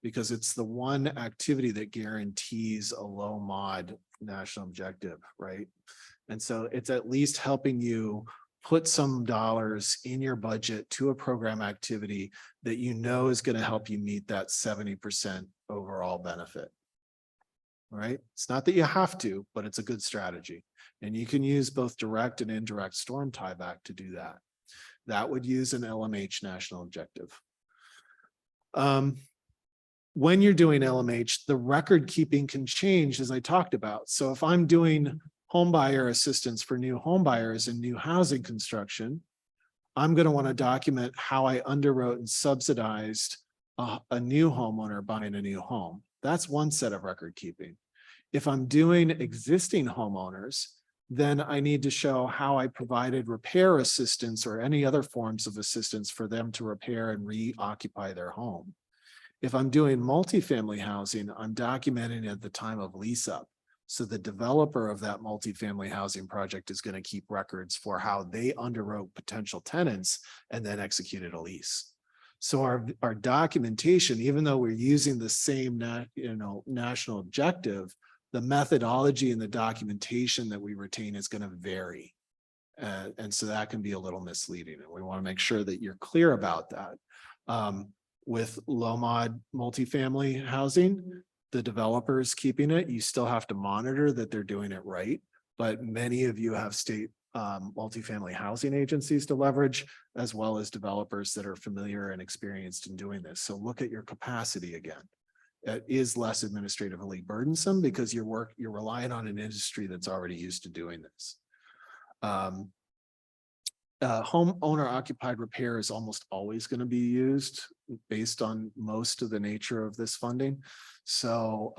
because it's the one activity that guarantees a low mod national objective, right? And so it's at least helping you put some dollars in your budget to a program activity that you know is going to help you meet that 70% overall benefit. Right? It's not that you have to, but it's a good strategy. And you can use both direct and indirect storm tieback to do that. That would use an LMH national objective. When you're doing LMH, the record keeping can change, as I talked about. So if I'm doing homebuyer assistance for new homebuyers and new housing construction, I'm going to want to document how I underwrote and subsidized a new homeowner buying a new home. That's one set of record keeping. If I'm doing existing homeowners, then I need to show how I provided repair assistance or any other forms of assistance for them to repair and reoccupy their home. If I'm doing multifamily housing, I'm documenting at the time of lease up. So the developer of that multifamily housing project is going to keep records for how they underwrote potential tenants and then executed a lease. So our documentation, even though we're using the same national objective, the methodology and the documentation that we retain is going to vary. And so that can be a little misleading. And we want to make sure that you're clear about that. With low mod multifamily housing, the developer is keeping it. You still have to monitor that they're doing it right. But many of you have state multifamily housing agencies to leverage, as well as developers that are familiar and experienced in doing this. So look at your capacity again. It is less administratively burdensome because you're relying on an industry that's already used to doing this. Homeowner occupied repair is almost always going to be used based on most of the nature of this funding. So,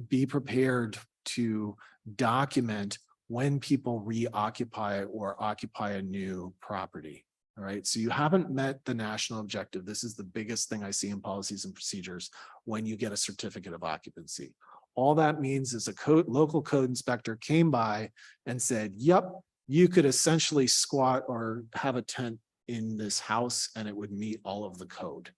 be prepared to document when people reoccupy or occupy a new property. All right. So you haven't met the national objective. This is the biggest thing I see in policies and procedures when you get a certificate of occupancy. All that means is a local code inspector came by and said, yep, you could essentially squat or have a tent in this house and it would meet all of the code.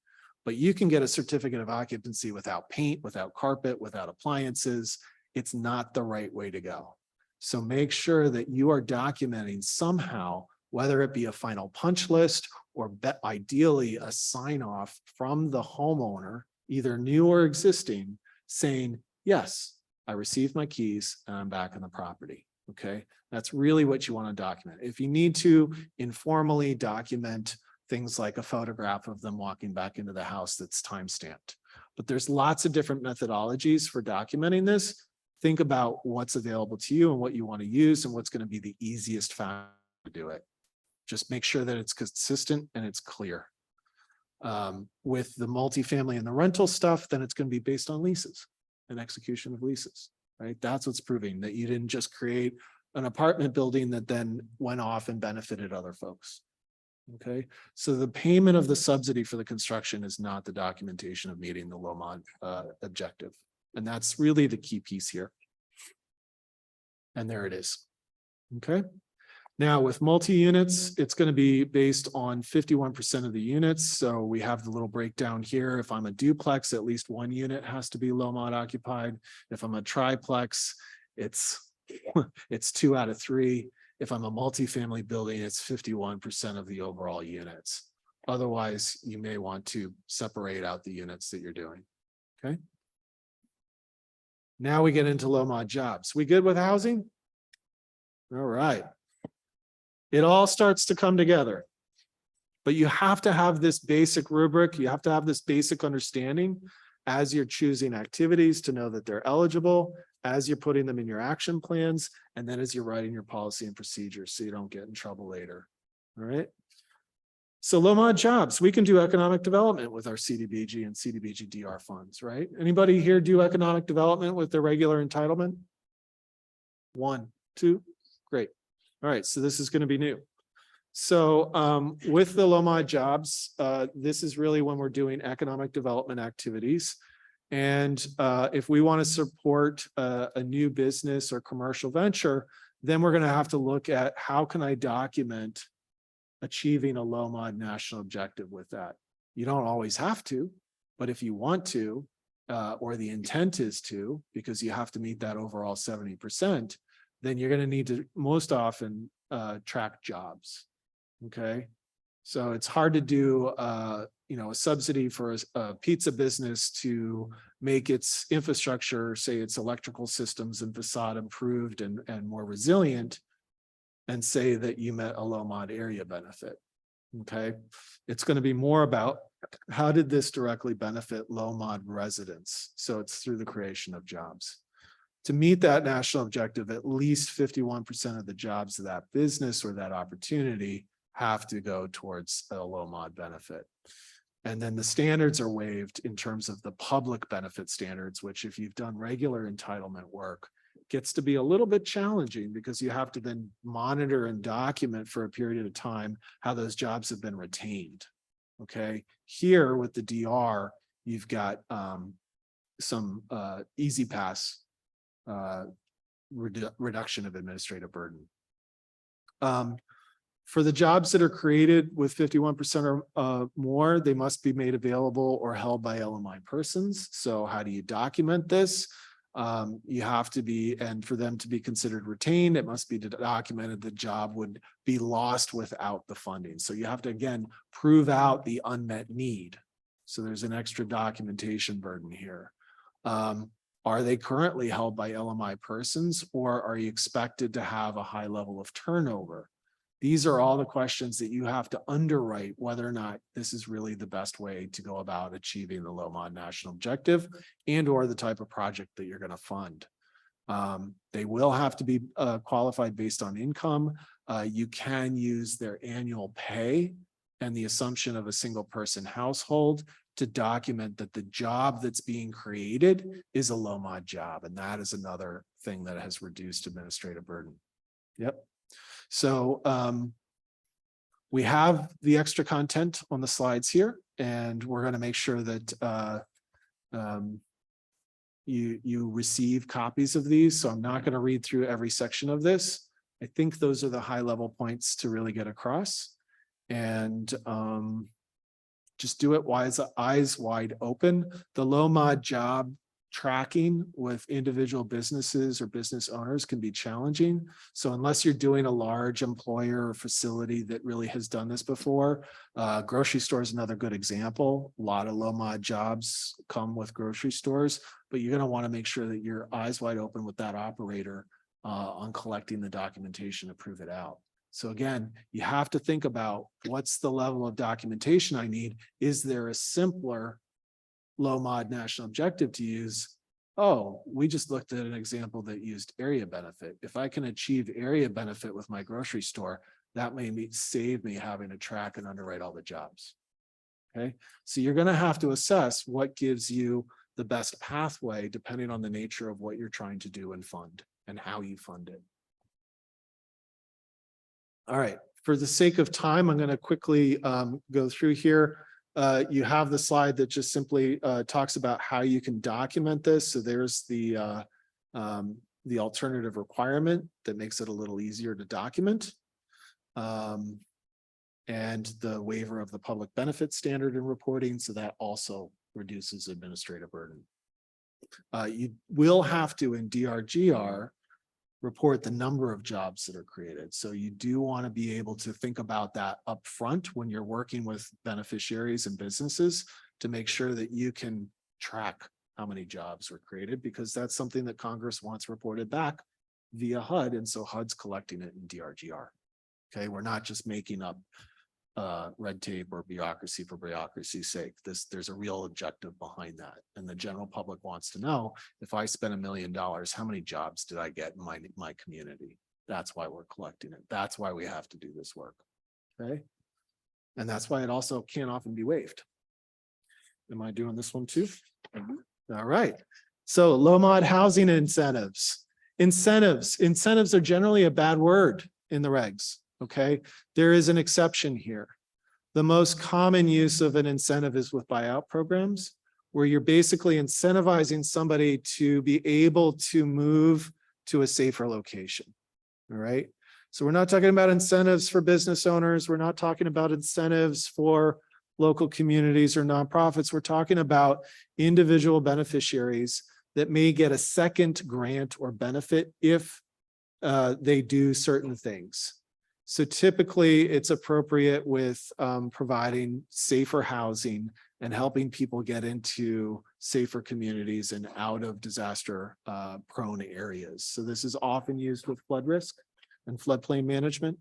But you can get a certificate of occupancy without paint, without carpet, without appliances. It's not the right way to go. So make sure that you are documenting somehow, whether it be a final punch list or ideally a sign off from the homeowner, either new or existing, saying, yes, I received my keys and I'm back on the property. Okay, that's really what you want to document. If you need to informally document things like a photograph of them walking back into the house that's time-stamped. But there's lots of different methodologies for documenting this. Think about what's available to you and what you want to use and what's going to be the easiest fashion to do it. Just make sure that it's consistent and it's clear. With the multifamily and the rental stuff, then it's going to be based on leases and execution of leases, right? That's what's proving that you didn't just create an apartment building that then went off and benefited other folks. Okay, so the payment of the subsidy for the construction is not the documentation of meeting the LOMOD objective. And that's really the key piece here. And there it is. Okay. Now with multi-units, it's going to be based on 51% of the units. So we have the little breakdown here. If I'm a duplex, at least one unit has to be LOMOD occupied. If I'm a triplex, it's 2 out of 3. If I'm a multifamily building, it's 51% of the overall units. Otherwise, you may want to separate out the units that you're doing. Okay. Now we get into LOMOD jobs. We good with housing? All right. It all starts to come together. But you have to have this basic rubric. You have to have this basic understanding as you're choosing activities to know that they're eligible, as you're putting them in your action plans, and then as you're writing your policy and procedures so you don't get in trouble later. All right. So LOMOD jobs, we can do economic development with our CDBG and CDBG-DR funds, right? Anybody here do economic development with their regular entitlement? 1, 2, great. All right, so this is going to be new. So with the LOMOD jobs, this is really when we're doing economic development activities. And if we want to support a new business or commercial venture, then we're going to have to look at how can I document achieving a LOMOD national objective with that. You don't always have to, but if you want to, or the intent is to, because you have to meet that overall 70%, then you're going to need to most often track jobs. Okay. So it's hard to do, a subsidy for a pizza business to make its infrastructure, say its electrical systems and facade improved and more resilient, and say that you met a LOMOD area benefit. Okay. It's going to be more about how did this directly benefit LOMOD residents? So it's through the creation of jobs. To meet that national objective, at least 51% of the jobs of that business or that opportunity have to go towards a LOMOD benefit. And then the standards are waived in terms of the public benefit standards, which if you've done regular entitlement work, gets to be a little bit challenging because you have to then monitor and document for a period of time how those jobs have been retained. Okay. Here with the DR, you've got some easy pass reduction of administrative burden. For the jobs that are created with 51% or more, they must be made available or held by LMI persons. So how do you document this? You have to be, and for them to be considered retained, it must be documented the job would be lost without the funding. So you have to, again, prove out the unmet need. So there's an extra documentation burden here. Are they currently held by LMI persons, or are you expected to have a high level of turnover? These are all the questions that you have to underwrite whether or not this is really the best way to go about achieving the LOMOD national objective and or the type of project that you're going to fund. They will have to be qualified based on income. You can use their annual pay and the assumption of a single person household to document that the job that's being created is a LOMOD job. And that is another thing that has reduced administrative burden. Yep. So we have the extra content on the slides here, and we're going to make sure that you receive copies of these. So I'm not going to read through every section of this. I think those are the high level points to really get across. And just do it eyes wide open. The LOMOD job tracking with individual businesses or business owners can be challenging. So unless you're doing a large employer or facility that really has done this before, grocery store is another good example. A lot of LOMOD jobs come with grocery stores, but you're going to want to make sure that you're eyes wide open with that operator on collecting the documentation to prove it out. So again, you have to think about what's the level of documentation I need? Is there a simpler low mod national objective to use? Oh, we just looked at an example that used area benefit. If I can achieve area benefit with my grocery store, that may save me having to track and underwrite all the jobs. Okay, so you're going to have to assess what gives you the best pathway depending on the nature of what you're trying to do and fund and how you fund it. All right, for the sake of time, I'm going to quickly go through here. You have the slide that just simply talks about how you can document this. So there's the alternative requirement that makes it a little easier to document. And the waiver of the public benefit standard in reporting. So that also reduces administrative burden. You will have to in DRGR report the number of jobs that are created. So you do want to be able to think about that upfront when you're working with beneficiaries and businesses to make sure that you can track how many jobs were created, because that's something that Congress wants reported back via HUD. And so HUD's collecting it in DRGR. Okay, we're not just making up red tape or bureaucracy for bureaucracy's sake. There's a real objective behind that. And the general public wants to know, if I spend $1 million, how many jobs did I get in my community? That's why we're collecting it. That's why we have to do this work. Okay. And that's why it also can't often be waived. Am I doing this one too? All right. So low mod housing incentives. Incentives are generally a bad word in the regs. Okay, there is an exception here. The most common use of an incentive is with buyout programs, where you're basically incentivizing somebody to be able to move to a safer location. All right. So we're not talking about incentives for business owners. We're not talking about incentives for local communities or nonprofits. We're talking about individual beneficiaries that may get a second grant or benefit if they do certain things. So typically it's appropriate with providing safer housing and helping people get into safer communities and out of disaster prone areas. So this is often used with flood risk and floodplain management.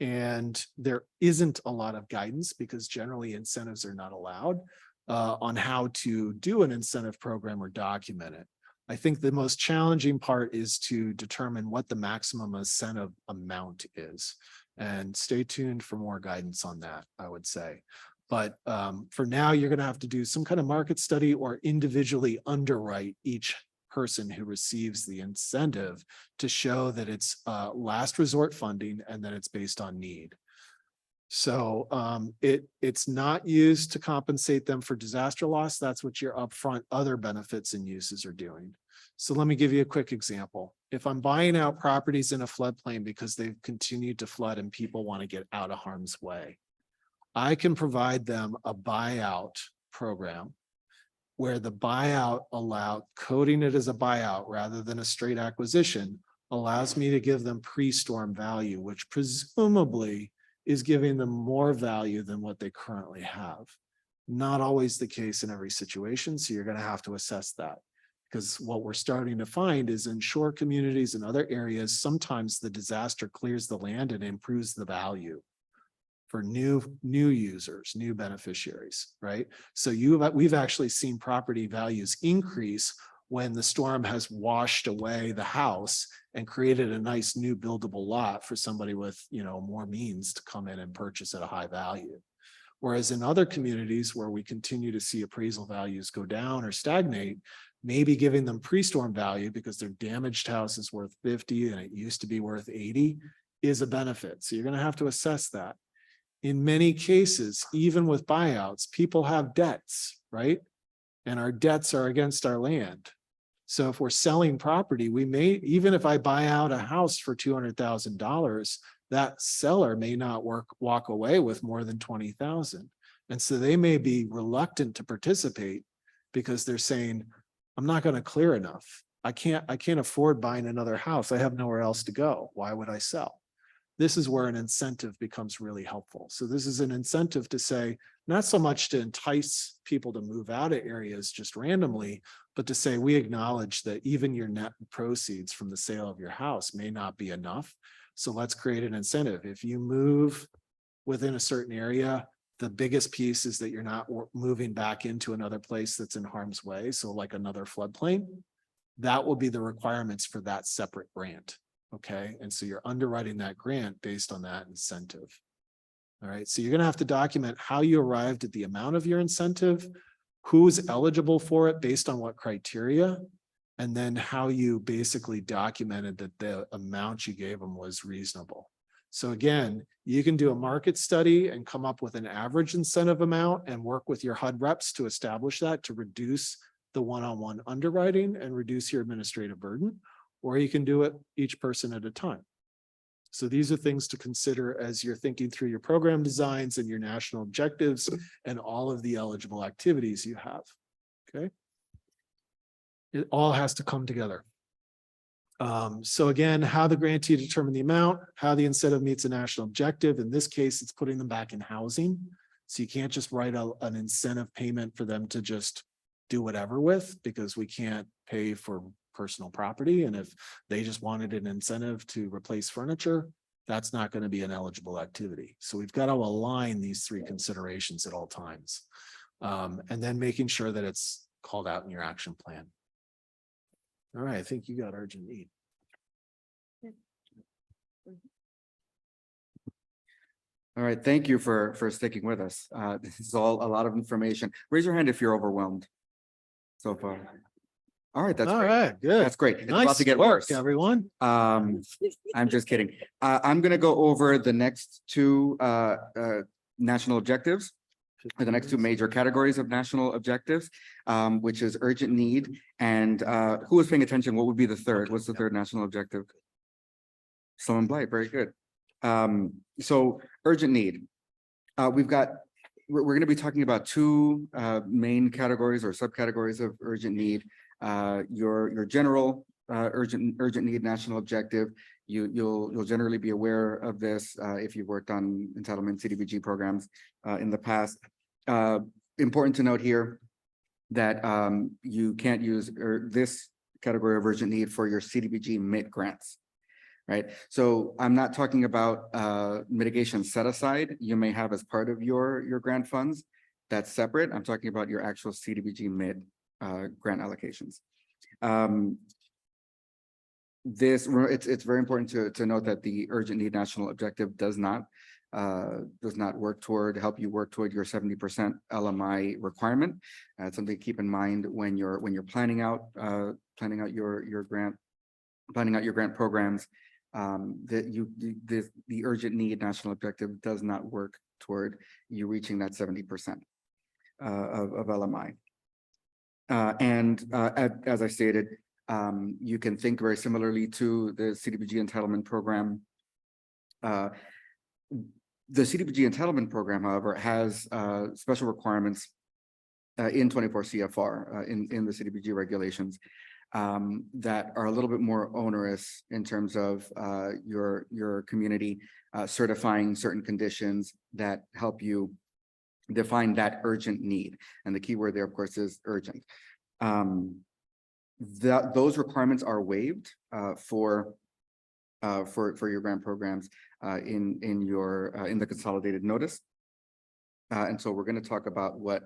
And there isn't a lot of guidance because generally incentives are not allowed on how to do an incentive program or document it. I think the most challenging part is to determine what the maximum incentive amount is. And stay tuned for more guidance on that, I would say. But for now, you're going to have to do some kind of market study or individually underwrite each person who receives the incentive to show that it's last resort funding and that it's based on need. So it's not used to compensate them for disaster loss. That's what your upfront other benefits and uses are doing. So let me give you a quick example. If I'm buying out properties in a floodplain because they've continued to flood and people want to get out of harm's way, I can provide them a buyout program where the buyout coding it as a buyout rather than a straight acquisition allows me to give them pre-storm value, which presumably is giving them more value than what they currently have. Not always the case in every situation, so you're going to have to assess that. Because what we're starting to find is in shore communities and other areas, sometimes the disaster clears the land and improves the value for new users, new beneficiaries, right? So we've actually seen property values increase when the storm has washed away the house and created a nice new buildable lot for somebody with, more means to come in and purchase at a high value. Whereas in other communities where we continue to see appraisal values go down or stagnate, maybe giving them pre-storm value because their damaged house is worth 50 and it used to be worth 80 is a benefit. So you're going to have to assess that. In many cases, even with buyouts, people have debts, right? And our debts are against our land. So if we're selling property, we may, even if I buy out a house for $200,000, that seller may not walk away with more than $20,000. And so they may be reluctant to participate because they're saying, I'm not going to clear enough. I can't afford buying another house. I have nowhere else to go. Why would I sell? this is where an incentive becomes really helpful. So this is an incentive to say, not so much to entice people to move out of areas just randomly, but to say, we acknowledge that even your net proceeds from the sale of your house may not be enough. So let's create an incentive. If you move within a certain area, the biggest piece is that you're not moving back into another place that's in harm's way. So like another floodplain, that will be the requirements for that separate grant. Okay. And so you're underwriting that grant based on that incentive. All right. So you're going to have to document how you arrived at the amount of your incentive, who's eligible for it based on what criteria, and then how you basically documented that the amount you gave them was reasonable. So again, you can do a market study and come up with an average incentive amount and work with your HUD reps to establish that, to reduce the one-on-one underwriting and reduce your administrative burden, or you can do it each person at a time. So these are things to consider as you're thinking through your program designs and your national objectives and all of the eligible activities you have. Okay. It all has to come together. So again, how the grantee determine the amount, how the incentive meets a national objective. In this case, it's putting them back in housing. So you can't just write an incentive payment for them to just do whatever with, because we can't pay for personal property. And if they just wanted an incentive to replace furniture, that's not going to be an eligible activity. So we've got to align these three considerations at all times. And then making sure that it's called out in your action plan. All right, I think you got urgent need. All right, thank you for sticking with us. This is all a lot of information. Raise your hand if you're overwhelmed so far. All right, that's All great. right, good. That's great. It's about Nice to get work, worse. everyone. I'm just kidding. I'm gonna go over the next two national objectives, or the next two major categories of national objectives, which is urgent need and who was paying attention? What would be the third? What's the third national objective? Sloan Blight, very good. So urgent need. We're going to be talking about two main categories or subcategories of urgent need. Your general urgent need national objective. You'll generally be aware of this if you've worked on entitlement CDBG programs in the past. Important to note here that you can't use this category of urgent need for your CDBG MIT grants. Right. So I'm not talking about mitigation set aside you may have as part of your grant funds. That's separate. I'm talking about your actual CDBG MID grant allocations. It's very important to note that the urgent need national objective does not help you work toward your 70% LMI requirement. It's something to keep in mind when you're planning out your grant programs. The urgent need national objective does not work toward you reaching that 70% of LMI. As I stated, you can think very similarly to the CDBG entitlement program. The CDBG entitlement program, however, has special requirements in 24 CFR in the CDBG regulations that are a little bit more onerous in terms of your community certifying certain conditions that help you define that urgent need. And the key word there, of course, is urgent. Those requirements are waived for your grant programs in the consolidated notice. And so we're going to talk about what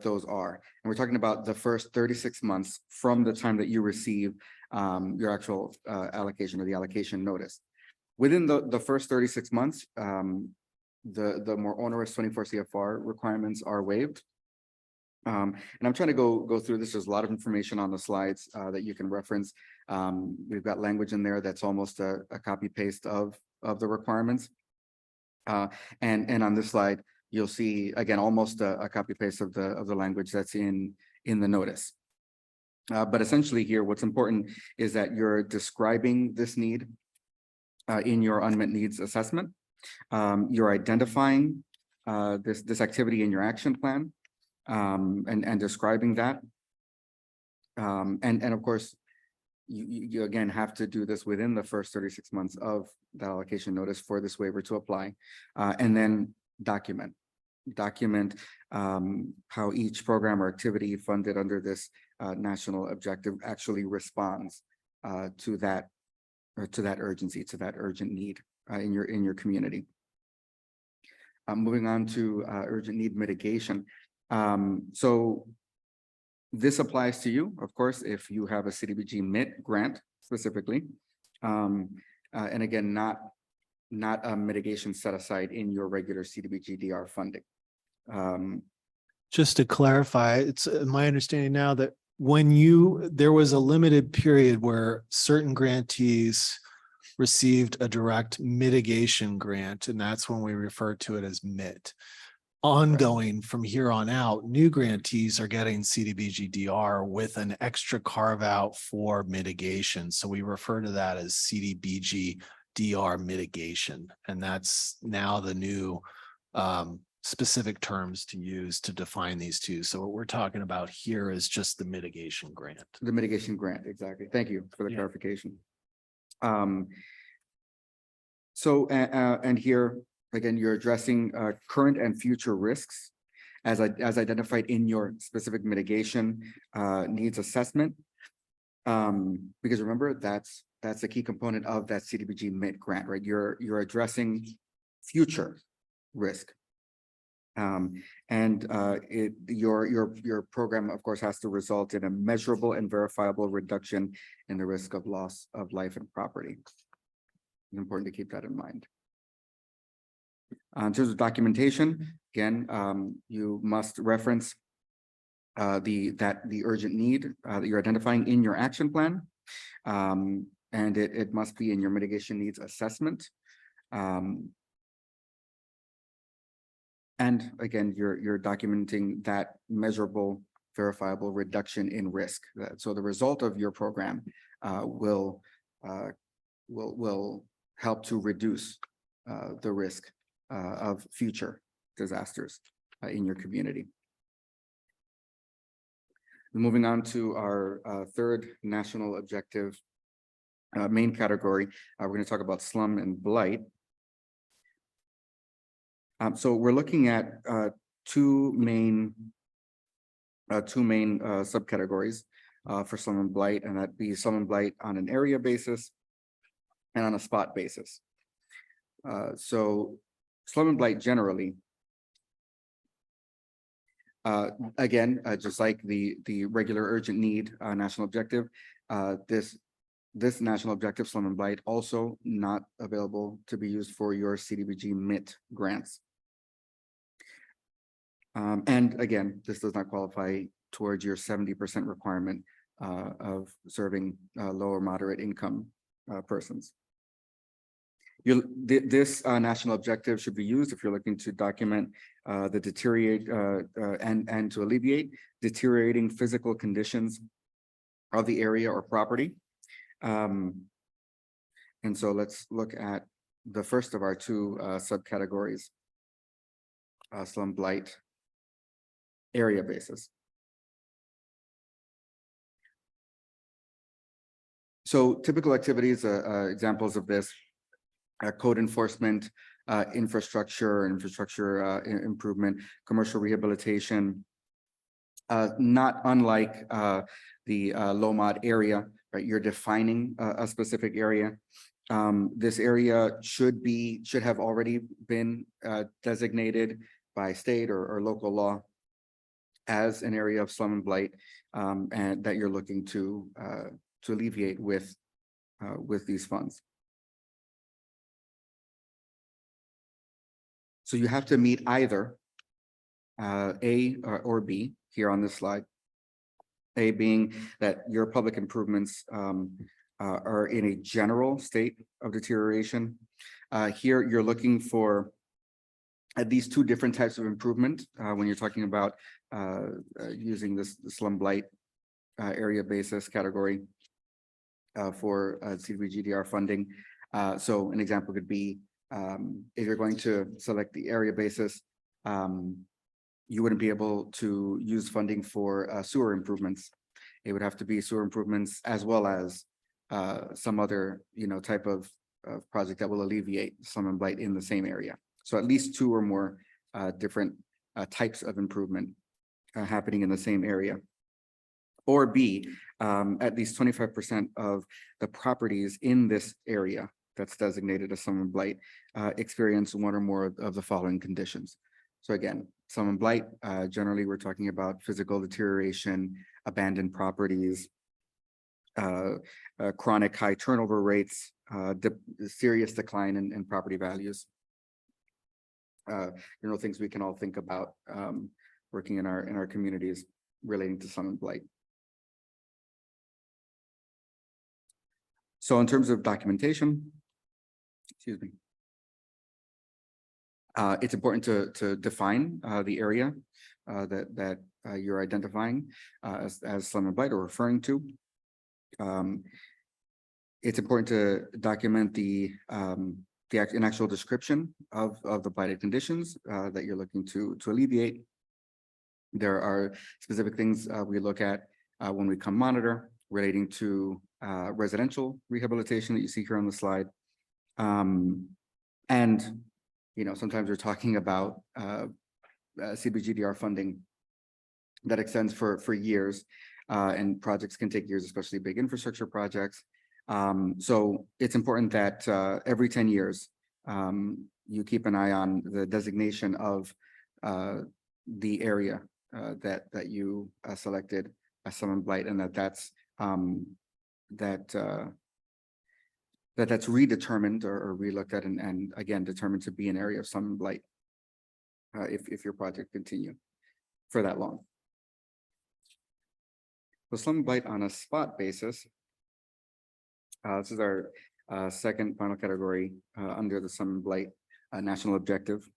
those are. And we're talking about the first 36 months from the time that you receive your actual allocation or the allocation notice. Within the first 36 months, the more onerous 24 CFR requirements are waived. And I'm trying to go through this. There's a lot of information on the slides that you can reference. We've got language in there that's almost a copy paste of the requirements. And on this slide, you'll see again almost a copy paste of the language that's in the notice. But essentially here, what's important is that you're describing this need in your unmet needs assessment. You're identifying this activity in your action plan and describing that. And of course, you again have to do this within the first 36 months of the allocation notice for this waiver to apply. And then document how each program or activity funded under this national objective actually responds to that urgency, to that urgent need in your community. Moving on to urgent need mitigation. So this applies to you, of course, if you have a CDBG MIT grant specifically. And again, not a mitigation set aside in your regular CDBG-DR funding. Just to clarify, it's my understanding now that when there was a limited period where certain grantees received a direct mitigation grant, and that's when we refer to it as MIT. Ongoing from here on out, new grantees are getting CDBG-DR with an extra carve out for mitigation. So we refer to that as CDBG-DR mitigation. And that's now the new specific terms to use to define these two. So what we're talking about here is just the mitigation grant. The mitigation grant, exactly. Thank you for the clarification. So, and here, again, you're addressing current and future risks as identified in your specific mitigation needs assessment. Because remember, that's a key component of that CDBG MIT grant, right? You're addressing future risk. Your program, of course, has to result in a measurable and verifiable reduction in the risk of loss of life and property. It's important to keep that in mind. In terms of documentation, again, you must reference the urgent need that you're identifying in your action plan, and it must be in your mitigation needs assessment. And again, you're documenting that measurable, verifiable reduction in risk. So the result of your program will help to reduce the risk of future disasters in your community. Moving on to our third national objective main category, we're going to talk about slum and blight. So we're looking at two main subcategories for slum and blight, and that'd be slum and blight on an area basis and on a spot basis. So slum and blight generally, again, just like the regular urgent need national objective, this national objective, slum and blight, also not available to be used for your CDBG MIT grants. And again, this does not qualify towards your 70% requirement of serving low or moderate income persons. This national objective should be used if you're looking to document the deteriorate and to alleviate deteriorating physical conditions of the area or property. And so let's look at the first of our two subcategories, slum blight area basis. So typical activities, examples of this, code enforcement, infrastructure improvement, commercial rehabilitation, not unlike the low mod area, right? You're defining a specific area. This area should have already been designated by state or local law as an area of slum and blight, and that you're looking to alleviate with these funds. So you have to meet either A or B here on this slide. A being that your public improvements are in a general state of deterioration. Here you're looking for at least two different types of improvement when you're talking about using this slum blight area basis category for CDBG-DR funding. So an example could be if you're going to select the area basis, you wouldn't be able to use funding for sewer improvements. It would have to be sewer improvements as well as some other, type of project that will alleviate slum and blight in the same area. So at least 2 or more different types of improvement happening in the same area. Or B, at least 25% of the properties in this area that's designated as slum and blight experience 1 or more of the following conditions. So again, slum and blight, generally we're talking about physical deterioration, abandoned properties, chronic high turnover rates, serious decline in property values. Things we can all think about working in our communities relating to slum and blight. So in terms of documentation, excuse me, it's important to define the area that you're identifying as slum and blight or referring to. It's important to document an actual description of the blighted conditions that you're looking to alleviate. There are specific things we look at when we come monitor relating to residential rehabilitation that you see here on the slide. And, sometimes we're talking about CDBG-DR funding that extends for years, and projects can take years, especially big infrastructure projects. So it's important that every 10 years, you keep an eye on the designation of the area that you selected as slum and blight, and that's redetermined or relooked at and again determined to be an area of slum and blight if your project continue for that long. So slum and blight on a spot basis. This is our second final category under the slum and blight national objective.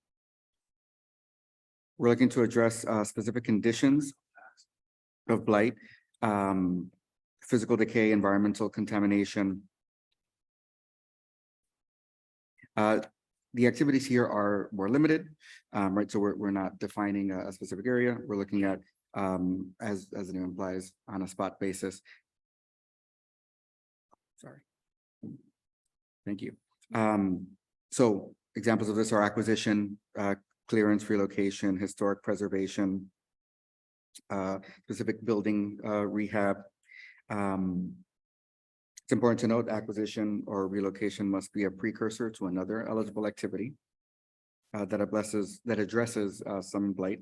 We're looking to address specific conditions of blight, physical decay, environmental contamination. The activities here are more limited, right? So we're not defining a specific area. We're looking at, as the name implies, on a spot basis. Sorry. Thank you. So examples of this are acquisition, clearance, relocation, historic preservation, specific building rehab. It's important to note acquisition or relocation must be a precursor to another eligible activity that addresses slum and blight,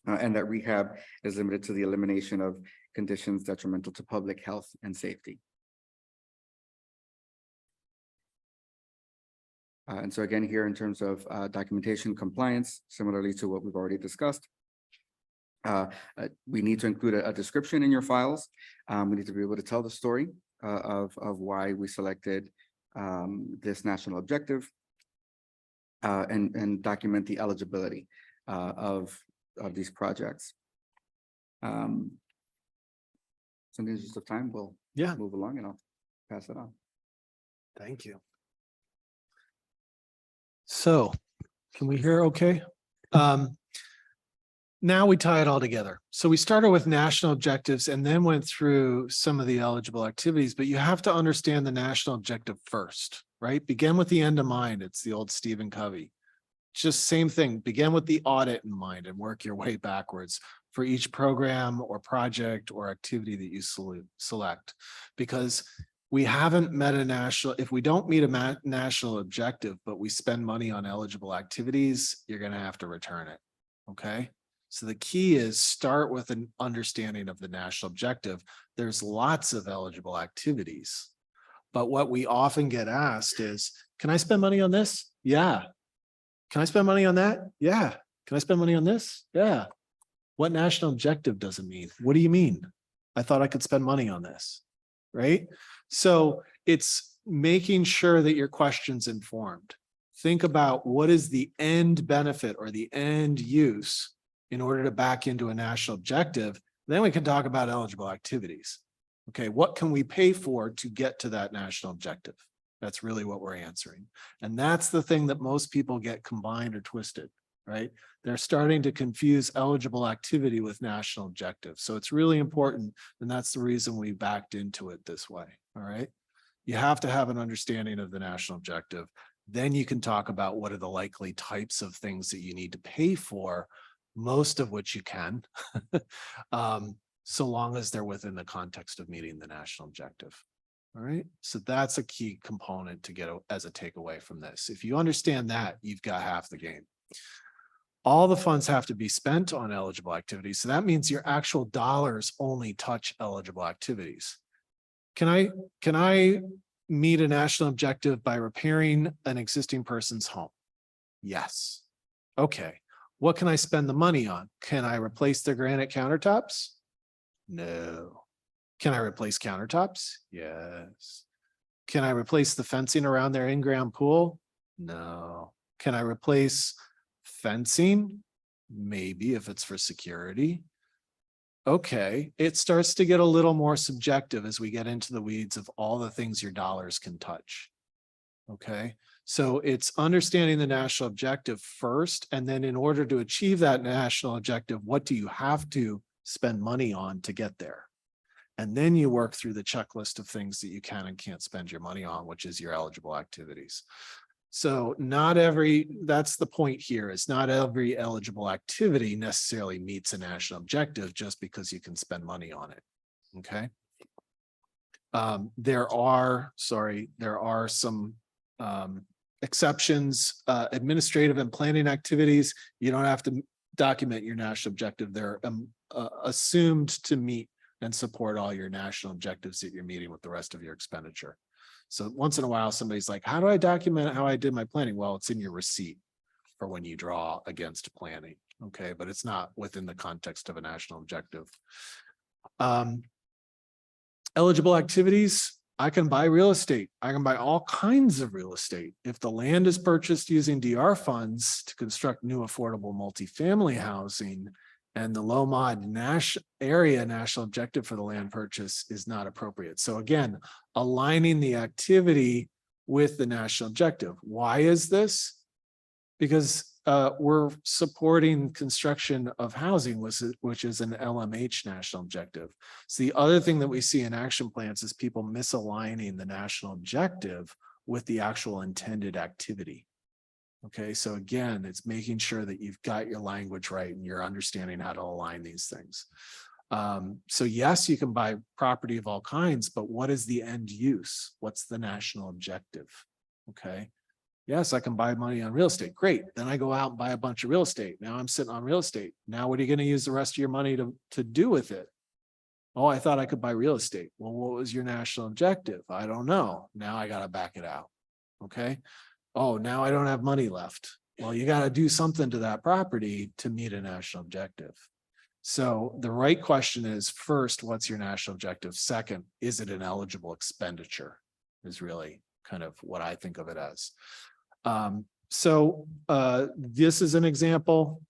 and that rehab is limited to the elimination of conditions detrimental to public health and safety. And so again, here in terms of documentation compliance, similarly to what we've already discussed, we need to include a description in your files. We need to be able to tell the story of why we selected this national objective, and document the eligibility of these projects. So in the interest of time, we'll move along and I'll pass it on. Thank you. So can we hear okay? Now we tie it all together. So we started with national objectives and then went through some of the eligible activities, but you have to understand the national objective first, right? Begin with the end in mind. It's the old Stephen Covey. Just same thing, begin with the audit in mind and work your way backwards for each program or project or activity that you select. Because we haven't met a national, if we don't meet a national objective, but we spend money on eligible activities, you're going to have to return it, okay? So the key is start with an understanding of the national objective. There's lots of eligible activities, but what we often get asked is, can I spend money on this? Yeah. Can I spend money on that? Yeah. Can I spend money on this? Yeah. What national objective does it mean? What do you mean? I thought I could spend money on this, right? So it's making sure that your question's informed. Think about what is the end benefit or the end use in order to back into a national objective. Then we can talk about eligible activities. Okay, what can we pay for to get to that national objective? That's really what we're answering. And that's the thing that most people get combined or twisted. right? They're starting to confuse eligible activity with national objectives. So it's really important, and that's the reason we backed into it this way, all right? You have to have an understanding of the national objective. Then you can talk about what are the likely types of things that you need to pay for, most of which you can, so long as they're within the context of meeting the national objective. All right, so that's a key component to get as a takeaway from this. If you understand that, you've got half the game. All the funds have to be spent on eligible activities. So that means your actual dollars only touch eligible activities. Can I meet a national objective by repairing an existing person's home? Yes. Okay. What can I spend the money on? Can I replace their granite countertops? No. Can I replace countertops? Yes. Can I replace the fencing around their in-ground pool? No. Can I replace fencing? Maybe, if it's for security. Okay, it starts to get a little more subjective as we get into the weeds of all the things your dollars can touch. Okay, so it's understanding the national objective first, and then in order to achieve that national objective, what do you have to spend money on to get there? And then you work through the checklist of things that you can and can't spend your money on, which is your eligible activities. So that's the point here, is not every eligible activity necessarily meets a national objective just because you can spend money on it, okay? There are some exceptions, administrative and planning activities. You don't have to document your national objective. They're assumed to meet and support all your national objectives that you're meeting with the rest of your expenditure. So once in a while, somebody's like, how do I document how I did my planning? Well, it's in your receipt for when you draw against planning. Okay, but it's not within the context of a national objective. Eligible activities, I can buy real estate. I can buy all kinds of real estate. If the land is purchased using DR funds to construct new affordable multifamily housing, and the low mod area national objective for the land purchase is not appropriate. So again, aligning the activity with the national objective. Why is this? Because we're supporting construction of housing, which is an LMH national objective. So the other thing that we see in action plans is people misaligning the national objective with the actual intended activity. Okay, so again, it's making sure that you've got your language right and you're understanding how to align these things. So yes, you can buy property of all kinds, but what is the end use? What's the national objective? Okay, yes, I can buy money on real estate. Great, then I go out and buy a bunch of real estate. Now I'm sitting on real estate. Now what are you going to use the rest of your money to do with it? Oh, I thought I could buy real estate. Well, what was your national objective? I don't know. Now I got to back it out. Okay. Oh, now I don't have money left. Well, you got to do something to that property to meet a national objective. So the right question is, first, what's your national objective? Second, is it an eligible expenditure? Is really kind of what I think of it as. This is an example.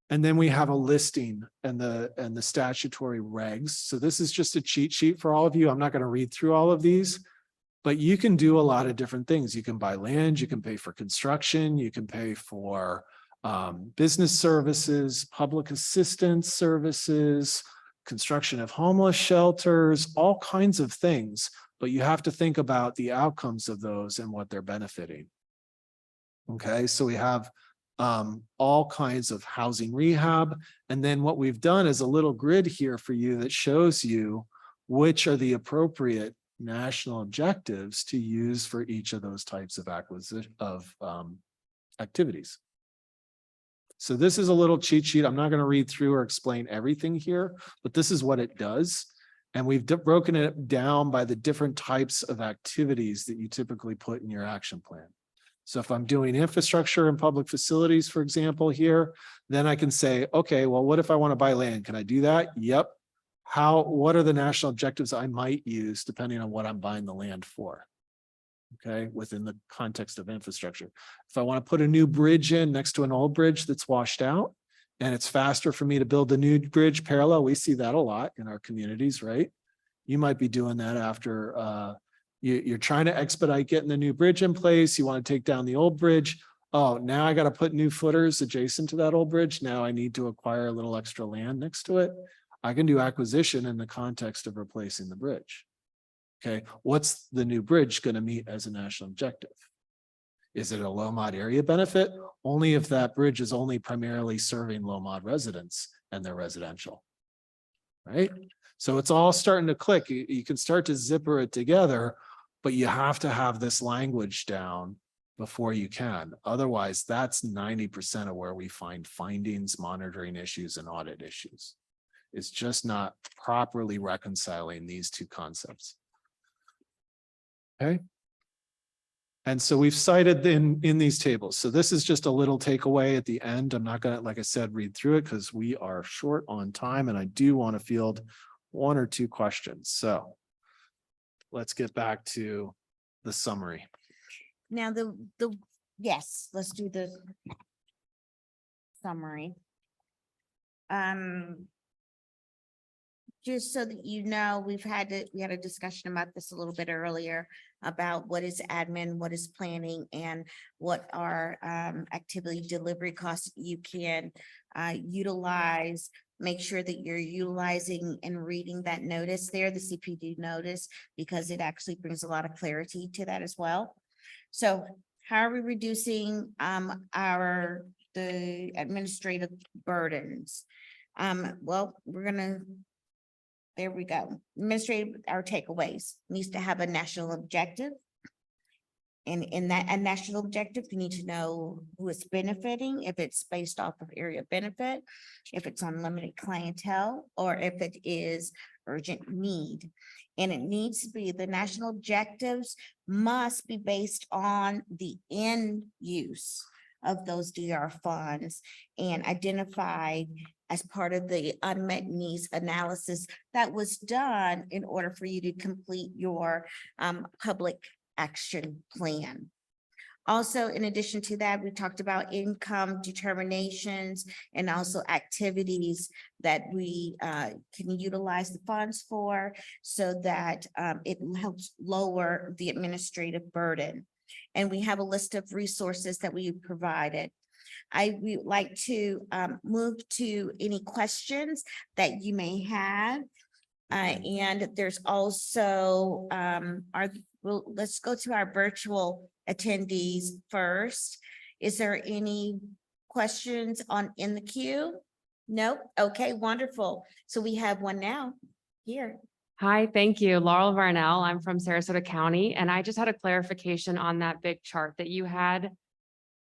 And then we have a listing and the statutory regs. So this is just a cheat sheet for all of you. I'm not going to read through all of these. But you can do a lot of different things. You can buy land, you can pay for construction, you can pay for business services, public assistance services, construction of homeless shelters, all kinds of things. But you have to think about the outcomes of those and what they're benefiting. Okay, so we have all kinds of housing rehab. And then what we've done is a little grid here for you that shows you which are the appropriate national objectives to use for each of those types of activities. So this is a little cheat sheet. I'm not going to read through or explain everything here, but this is what it does. And we've broken it down by the different types of activities that you typically put in your action plan. So if I'm doing infrastructure and public facilities, for example, here, then I can say, okay, well, what if I want to buy land? Can I do that? Yep. What are the national objectives I might use depending on what I'm buying the land for? Okay, within the context of infrastructure. If I want to put a new bridge in next to an old bridge that's washed out, and it's faster for me to build a new bridge parallel, we see that a lot in our communities, right? You might be doing that after you're trying to expedite getting the new bridge in place. You want to take down the old bridge. oh, now I gotta put new footers adjacent to that old bridge. Now I need to acquire a little extra land next to it. I can do acquisition in the context of replacing the bridge. Okay, what's the new bridge gonna meet as a national objective? Is it a low mod area benefit? Only if that bridge is only primarily serving low mod residents and they're residential. Right? So it's all starting to click. You can start to zipper it together, but you have to have this language down before you can. Otherwise, that's 90% of where we find findings, monitoring issues, and audit issues. It's just not properly reconciling these two concepts. Okay. And so we've cited in these tables. So this is just a little takeaway at the end. I'm not gonna, like I said, read through it because we are short on time and I do want to field one or two questions. So let's get back to the summary. Now, yes, let's do the summary. Just so that you know, we had a discussion about this a little bit earlier about what is admin, what is planning, and what are activity delivery costs you can utilize. Make sure that you're utilizing and reading that notice there, the CPD notice, because it actually brings a lot of clarity to that as well. So how are we reducing the administrative burdens? Well, there we go. Our takeaways needs to have a national objective. And in that a national objective, you need to know who it's benefiting, if it's based off of area benefit, if it's on limited clientele, or if it is urgent need. And it needs to be, the national objectives must be based on the end use of those DR funds and identified as part of the unmet needs analysis that was done in order for you to complete your public action plan. Also, in addition to that, we talked about income determinations and also activities that we can utilize the funds for so that it helps lower the administrative burden. And we have a list of resources that we provided. I would like to move to any questions that you may have. And there's also let's go to our virtual attendees first. Is there any questions in the queue? No? Okay, wonderful. So we have one now here. Hi, thank you. Laurel Varnell. I'm from Sarasota County, and I just had a clarification on that big chart that you had.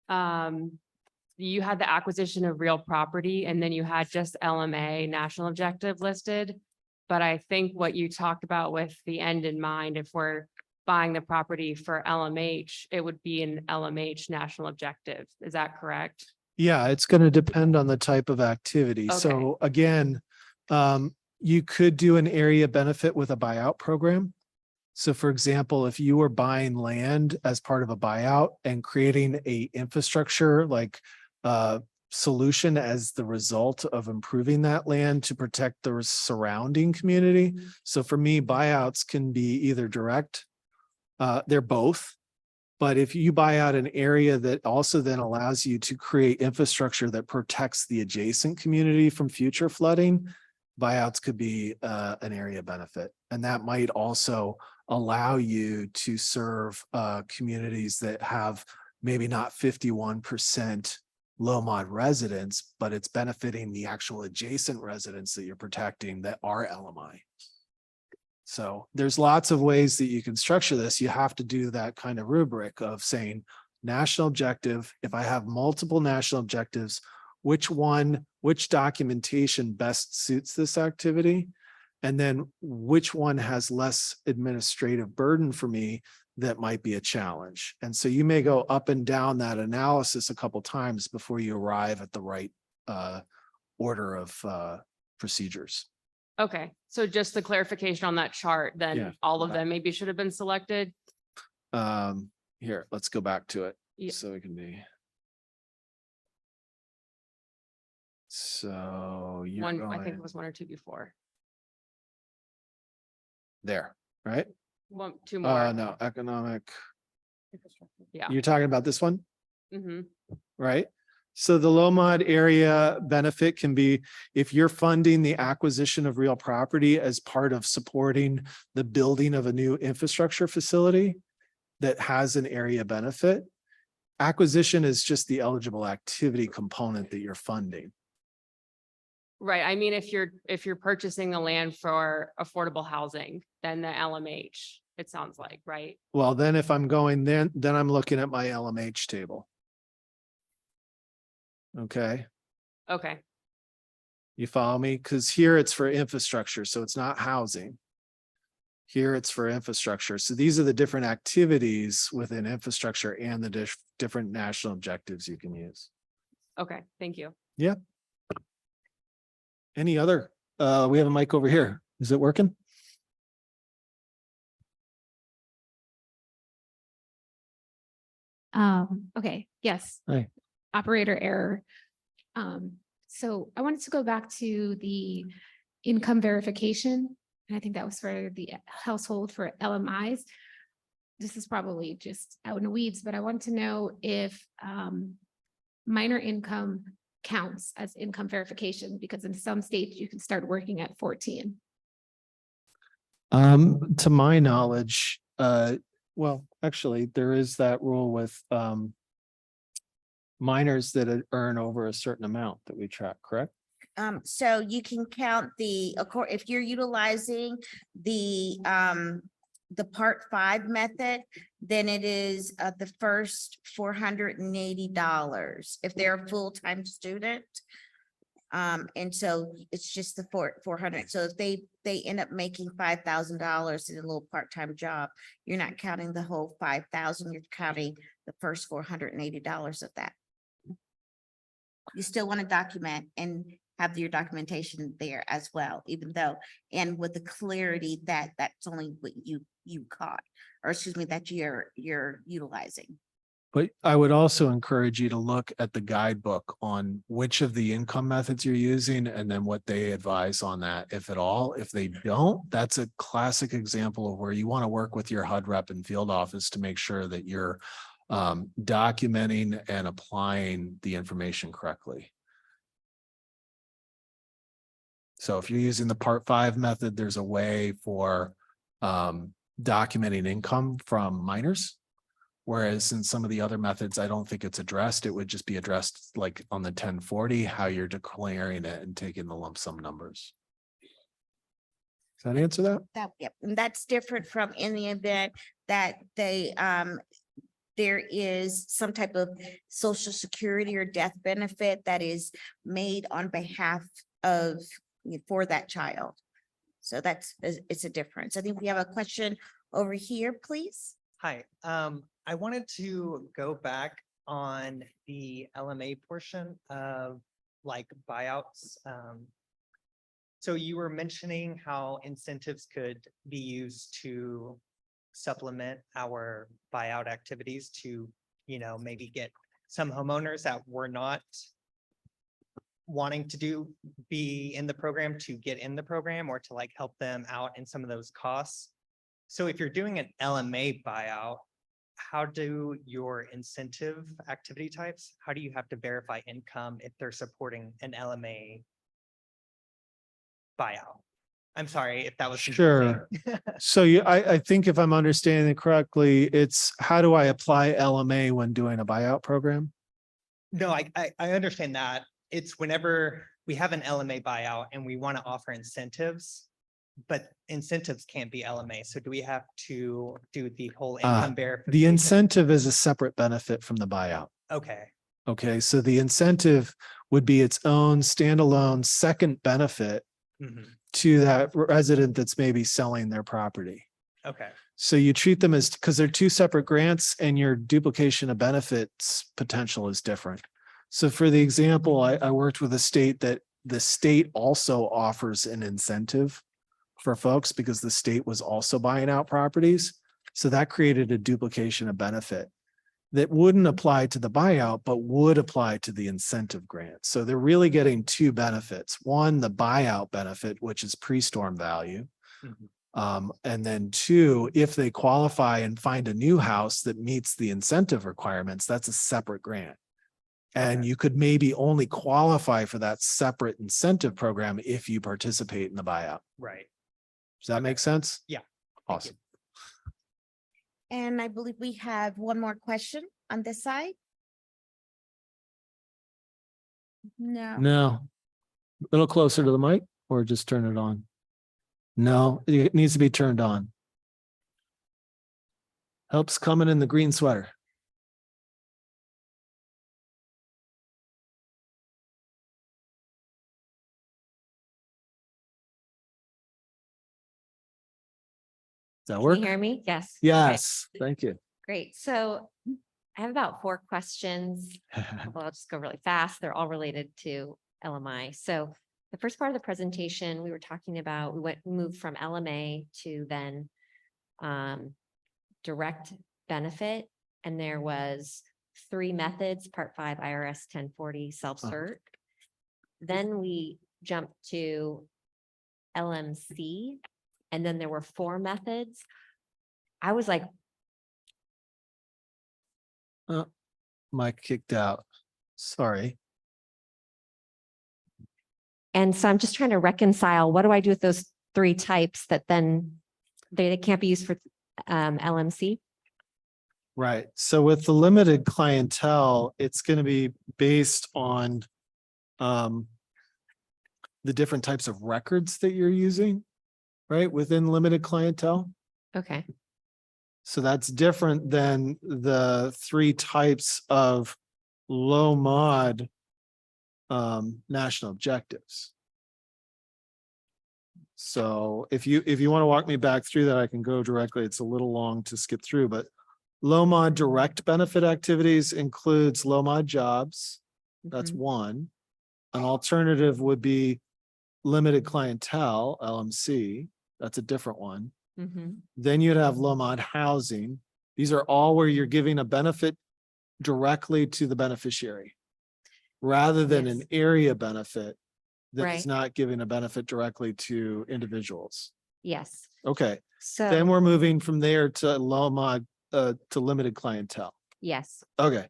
You had the acquisition of real property, and then you had just LMA national objective listed. But I think what you talked about with the end in mind, if we're buying the property for LMH, it would be an LMH national objective. Is that correct? Yeah, it's going to depend on the type of activity. Okay. So again, you could do an area benefit with a buyout program. So for example, if you were buying land as part of a buyout and creating a infrastructure like solution as the result of improving that land to protect the surrounding community. So for me, buyouts can be either direct, they're both. But if you buy out an area that also then allows you to create infrastructure that protects the adjacent community from future flooding, buyouts could be an area benefit. And that might also allow you to serve communities that have maybe not 51% low mod residents, but it's benefiting the actual adjacent residents that you're protecting that are LMI. So there's lots of ways that you can structure this. You have to do that kind of rubric of saying national objective. If I have multiple national objectives, which documentation best suits this activity? And then which one has less administrative burden for me that might be a challenge? And so you may go up and down that analysis a couple times before you arrive at the right order of procedures. Okay, so just the clarification on that chart, then Yeah. all of them maybe should have been selected. Here, let's go back to it. Yeah. So it can be. So you're One, I think going it was one or two before. there, right? Two more. No, economic. Yeah. You're talking about this one? Mm-hmm. right? So the low mod area benefit can be if you're funding the acquisition of real property as part of supporting the building of a new infrastructure facility that has an area benefit. Acquisition is just the eligible activity component that you're funding. Right, I mean, if you're purchasing the land for affordable housing, then the LMH, it sounds like, right? Well, then if I'm going, then I'm looking at my LMH table. Okay, Okay, you follow me? Because here it's for infrastructure, so it's not housing. Here it's for infrastructure. So these are the different activities within infrastructure and the different national objectives you can use. okay, thank you. Any other? We have a mic over here. Is it working? Okay, yes. Hi. Operator error. So I wanted to go back to the income verification. And I think that was for the household for LMIs. This is probably just out in the weeds, but I want to know if minor income counts as income verification, because in some states you can start working at 14. To my knowledge, well, actually, there is that rule with minors that earn over a certain amount that we track, correct? So you can count if you're utilizing the Part 5 method, then it is the first $480 if they're a full-time student. And so it's just the 400. So if they end up making $5,000 in a little part-time job, you're not counting the whole 5,000, you're counting the first $480 of that. You still want to document and have your documentation there as well, even though, and with the clarity that that's only what you caught, or excuse me, that you're utilizing. But I would also encourage you to look at the guidebook on which of the income methods you're using and then what they advise on that, if at all. If they don't, that's a classic example of where you want to work with your HUD rep and field office to make sure that you're documenting and applying the information correctly. So if you're using the Part 5 method, there's a way for documenting income from minors. Whereas in some of the other methods, I don't think it's addressed. It would just be addressed like on the 1040, how you're declaring it and taking the lump sum numbers. Does that answer that? Yep, and that's different from in the event that there is some type of social security or death benefit that is made on behalf of, for that child. So it's a difference. I think we have a question over here, please. Hi, I wanted to go back on the LMA portion of like buyouts. So you were mentioning how incentives could be used to supplement our buyout activities to, maybe get some homeowners that were not wanting to be in the program to get in the program, or to like help them out in some of those costs. So if you're doing an LMA buyout, how do your incentive activity types, how do you have to verify income if they're supporting an LMA buyout? I'm sorry if that was Sure. So I think if I'm understanding it correctly, it's how do I apply LMA when doing a buyout program? No, I understand that. It's whenever we have an LMA buyout and we want to offer incentives, but incentives can't be LMA. So do we have to do the whole income verification? The incentive is a separate benefit from the buyout. Okay. Okay, so the incentive would be its own standalone second benefit Mhm. to that resident that's maybe selling their property. Okay. So you treat them as, because they're two separate grants and your duplication of benefits potential is different. So for the example, I worked with a state that the state also offers an incentive for folks because the state was also buying out properties. So that created a duplication of benefit that wouldn't apply to the buyout, but would apply to the incentive grant. So they're really getting two benefits. One, the buyout benefit, which is pre-storm value. Mhm. And then two, if they qualify and find a new house that meets the incentive requirements, that's a separate grant. And Okay. you could maybe only qualify for that separate incentive program if you participate in the buyout. Right. Does that make sense? Yeah. Thank you. Awesome. And I believe we have one more question on this side. No. No. A little closer to the mic or just turn it on? No, it needs to be turned on. Helps coming in the green sweater. Does that Can work? you hear me? Yes. Okay, Yes, thank you. Great. So I have about 4 questions. Well, I'll just go really fast. They're all related to LMI. So the first part of the presentation, we were talking about, we moved from LMA to then direct benefit. And there was 3 methods, Part 5 IRS 1040 self-cert. Then we jumped to LMC, and then there were 4 methods. I was like, Mic kicked out. Sorry. and so I'm just trying to reconcile, what do I do with those 3 types that then they can't be used for LMC? Right. So with the limited clientele, it's going to be based on the different types of records that you're using, right? Within limited clientele. Okay, So that's different than the 3 types of low mod national objectives. So if you want to walk me back through that, I can go directly. It's a little long to skip through, but low mod direct benefit activities includes low mod jobs. That's Mhm. one. An alternative would be limited clientele, LMC. That's a different one. Mhm. Then you'd have low mod housing. These are all where you're giving a benefit directly to the beneficiary rather than an Yes. area benefit that is Right. not giving a benefit directly to individuals. Yes. Okay, then So, we're moving from there to low mod, to limited clientele. yes, Okay,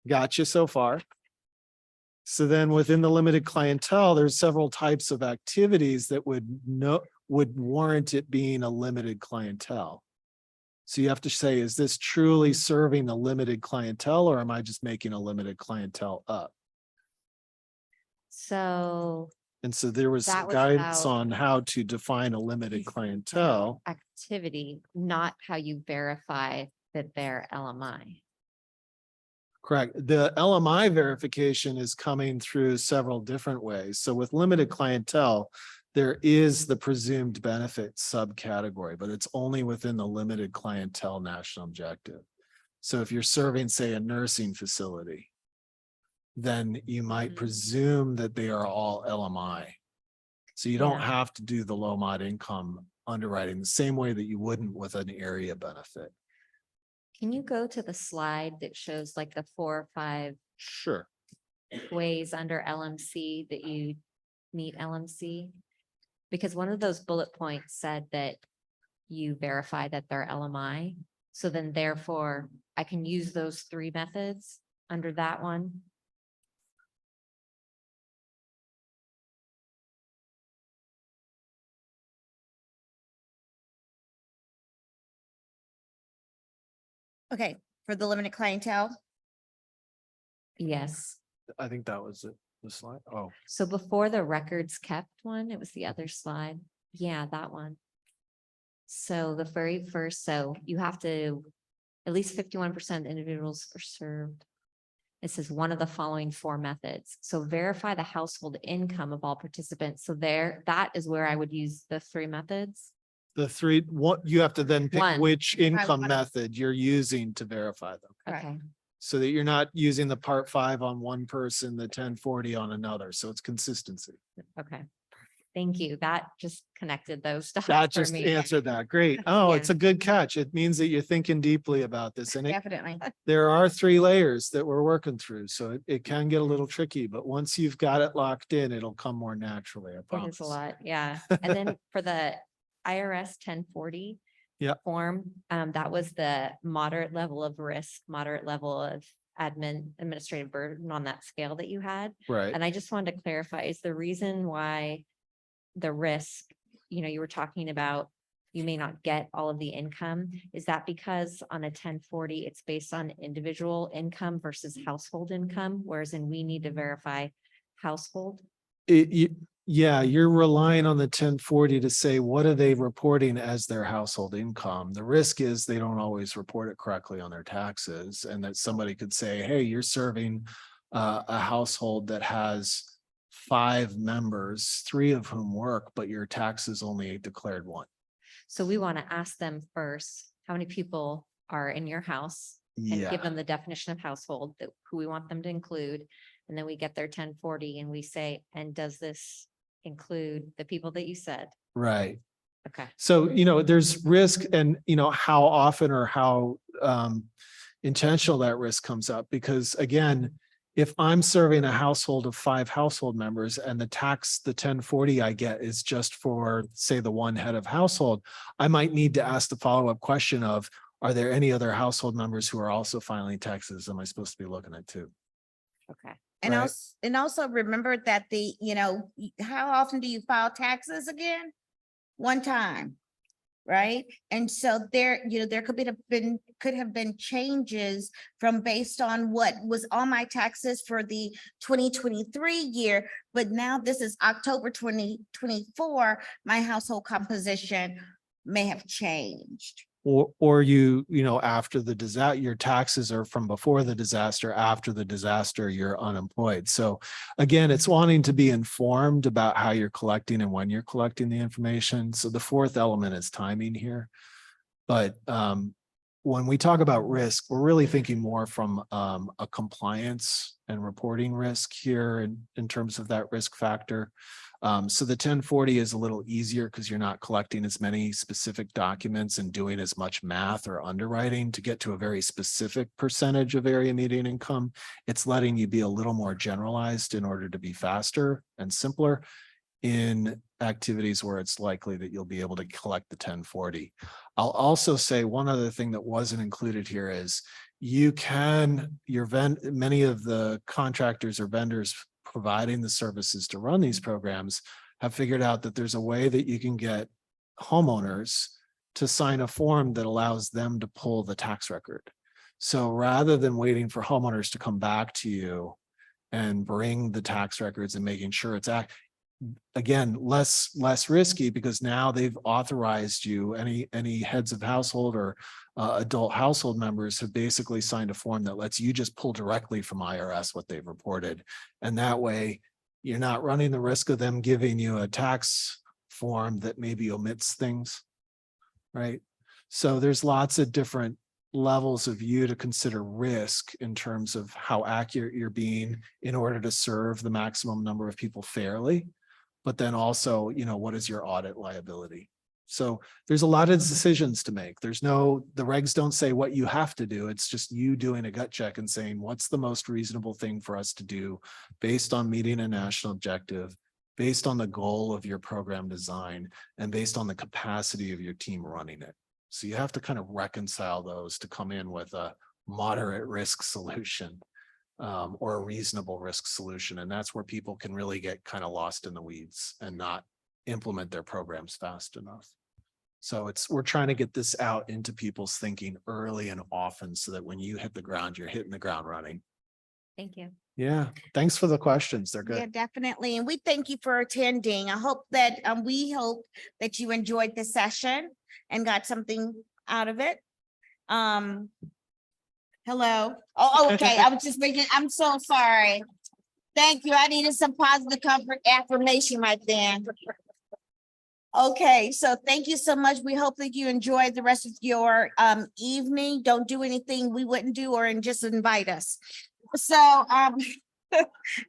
gotcha so far. So then within the limited clientele, there's several types of activities that would warrant it being a limited clientele. So you have to say, is this truly serving a limited clientele or am I just making a limited clientele up? so And so there was That some was guidance about- on how to define a limited clientele. activity, not how you verify that they're LMI. Correct. The LMI verification is coming through several different ways. So with limited clientele, there is the presumed benefit subcategory, but it's only within the limited clientele national objective. So if you're serving, say, a nursing facility, then you might Mhm. presume that they are all LMI. So you don't Yeah. have to do the low mod income underwriting the same way that you wouldn't with an area benefit. Can you go to the slide that shows like the 4 or 5 Sure. ways under LMC that you meet LMC? Because one of those bullet points said that you verify that they're LMI. So then therefore I can use those 3 methods under that one. Okay, for the limited clientele. Yes. I think that was it, the slide. Oh, So before the records kept one, it was the other slide. Yeah, that one. So the very first, so you have to, at least 51% of individuals are served. It says one of the following 4 methods. So verify the household income of all participants. So there, that is where I would use the 3 methods. the 3, what, you have to then pick One. which income one. method you're using to verify them. Correct. Okay, So that you're not using the part 5 on one person, the 1040 on another. So it's consistency. okay. Thank you. That just connected those dots That for just me. answered that. Great. Oh, Yeah. it's a good catch. It means that you're thinking deeply about this and Definitely. there are 3 layers that we're working through. So it can get a little tricky, but once you've got it locked in, it'll come more naturally, I It promise. is a lot, yeah. And then for the IRS 1040. Yeah. Form, that was the moderate level of risk, moderate level of administrative burden on that scale that you had. Right. And I just wanted to clarify, is the reason why the risk, you were talking about, you may not get all of the income, is that because on a 1040, it's based on individual income versus household income, whereas in we need to verify household? Yeah, you're relying on the 1040 to say, what are they reporting as their household income? The risk is they don't always report it correctly on their taxes, and that somebody could say, hey, you're serving a household that has 5 members, 3 of whom work, but your taxes only declared 1. So we want to ask them first, how many people are in your house? And Yeah, give them the definition of household that who we want them to include. And then we get their 1040 and we say, and does this include the people that you said? right. Okay. So, there's risk and, how often or how intentional that risk comes up, because again, if I'm serving a household of 5 household members and the 1040 I get is just for, say, the one head of household, I might need to ask the follow-up question of, are there any other household members who are also filing taxes? Am I supposed to be looking at too? Okay. And Right. also remember that how often do you file taxes again? One time, right? And so there could have been changes from based on what was on my taxes for the 2023 year, but now this is October 2024, my household composition may have changed. Or after the disaster, your taxes are from before the disaster, after the disaster, you're unemployed. So again, it's wanting to be informed about how you're collecting and when you're collecting the information. So the 4th element is timing here. But when we talk about risk, we're really thinking more from a compliance and reporting risk here in terms of that risk factor. So the 1040 is a little easier because you're not collecting as many specific documents and doing as much math or underwriting to get to a very specific percentage of area median income. It's letting you be a little more generalized in order to be faster and simpler in activities where it's likely that you'll be able to collect the 1040. I'll also say one other thing that wasn't included here is many of the contractors or vendors providing the services to run these programs have figured out that there's a way that you can get homeowners to sign a form that allows them to pull the tax record. So rather than waiting for homeowners to come back to you and bring the tax records and making sure it's again, less risky, because now they've authorized you, any heads of household or adult household members have basically signed a form that lets you just pull directly from IRS what they've reported. And that way you're not running the risk of them giving you a tax form that maybe omits things, right? So there's lots of different levels of you to consider risk in terms of how accurate you're being in order to serve the maximum number of people fairly. But then also, what is your audit liability? So there's a lot of decisions to make. The regs don't say what you have to do. It's just you doing a gut check and saying, what's the most reasonable thing for us to do based on meeting a national objective, based on the goal of your program design, and based on the capacity of your team running it. So you have to kind of reconcile those to come in with a moderate risk solution. Or a reasonable risk solution. And that's where people can really get kind of lost in the weeds and not implement their programs fast enough. So we're trying to get this out into people's thinking early and often so that when you hit the ground, you're hitting the ground running. Thank you. Yeah, thanks for the questions. They're Yeah, good. definitely. And we thank you for attending. We hope that you enjoyed the session and got something out of it. Hello. Oh, okay. I was just making, I'm so sorry. Thank you. I needed some positive comfort affirmation right there. Okay, so thank you so much. We hope that you enjoy the rest of your evening. Don't do anything we wouldn't do and just invite us. So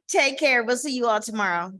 take care. We'll see you all tomorrow.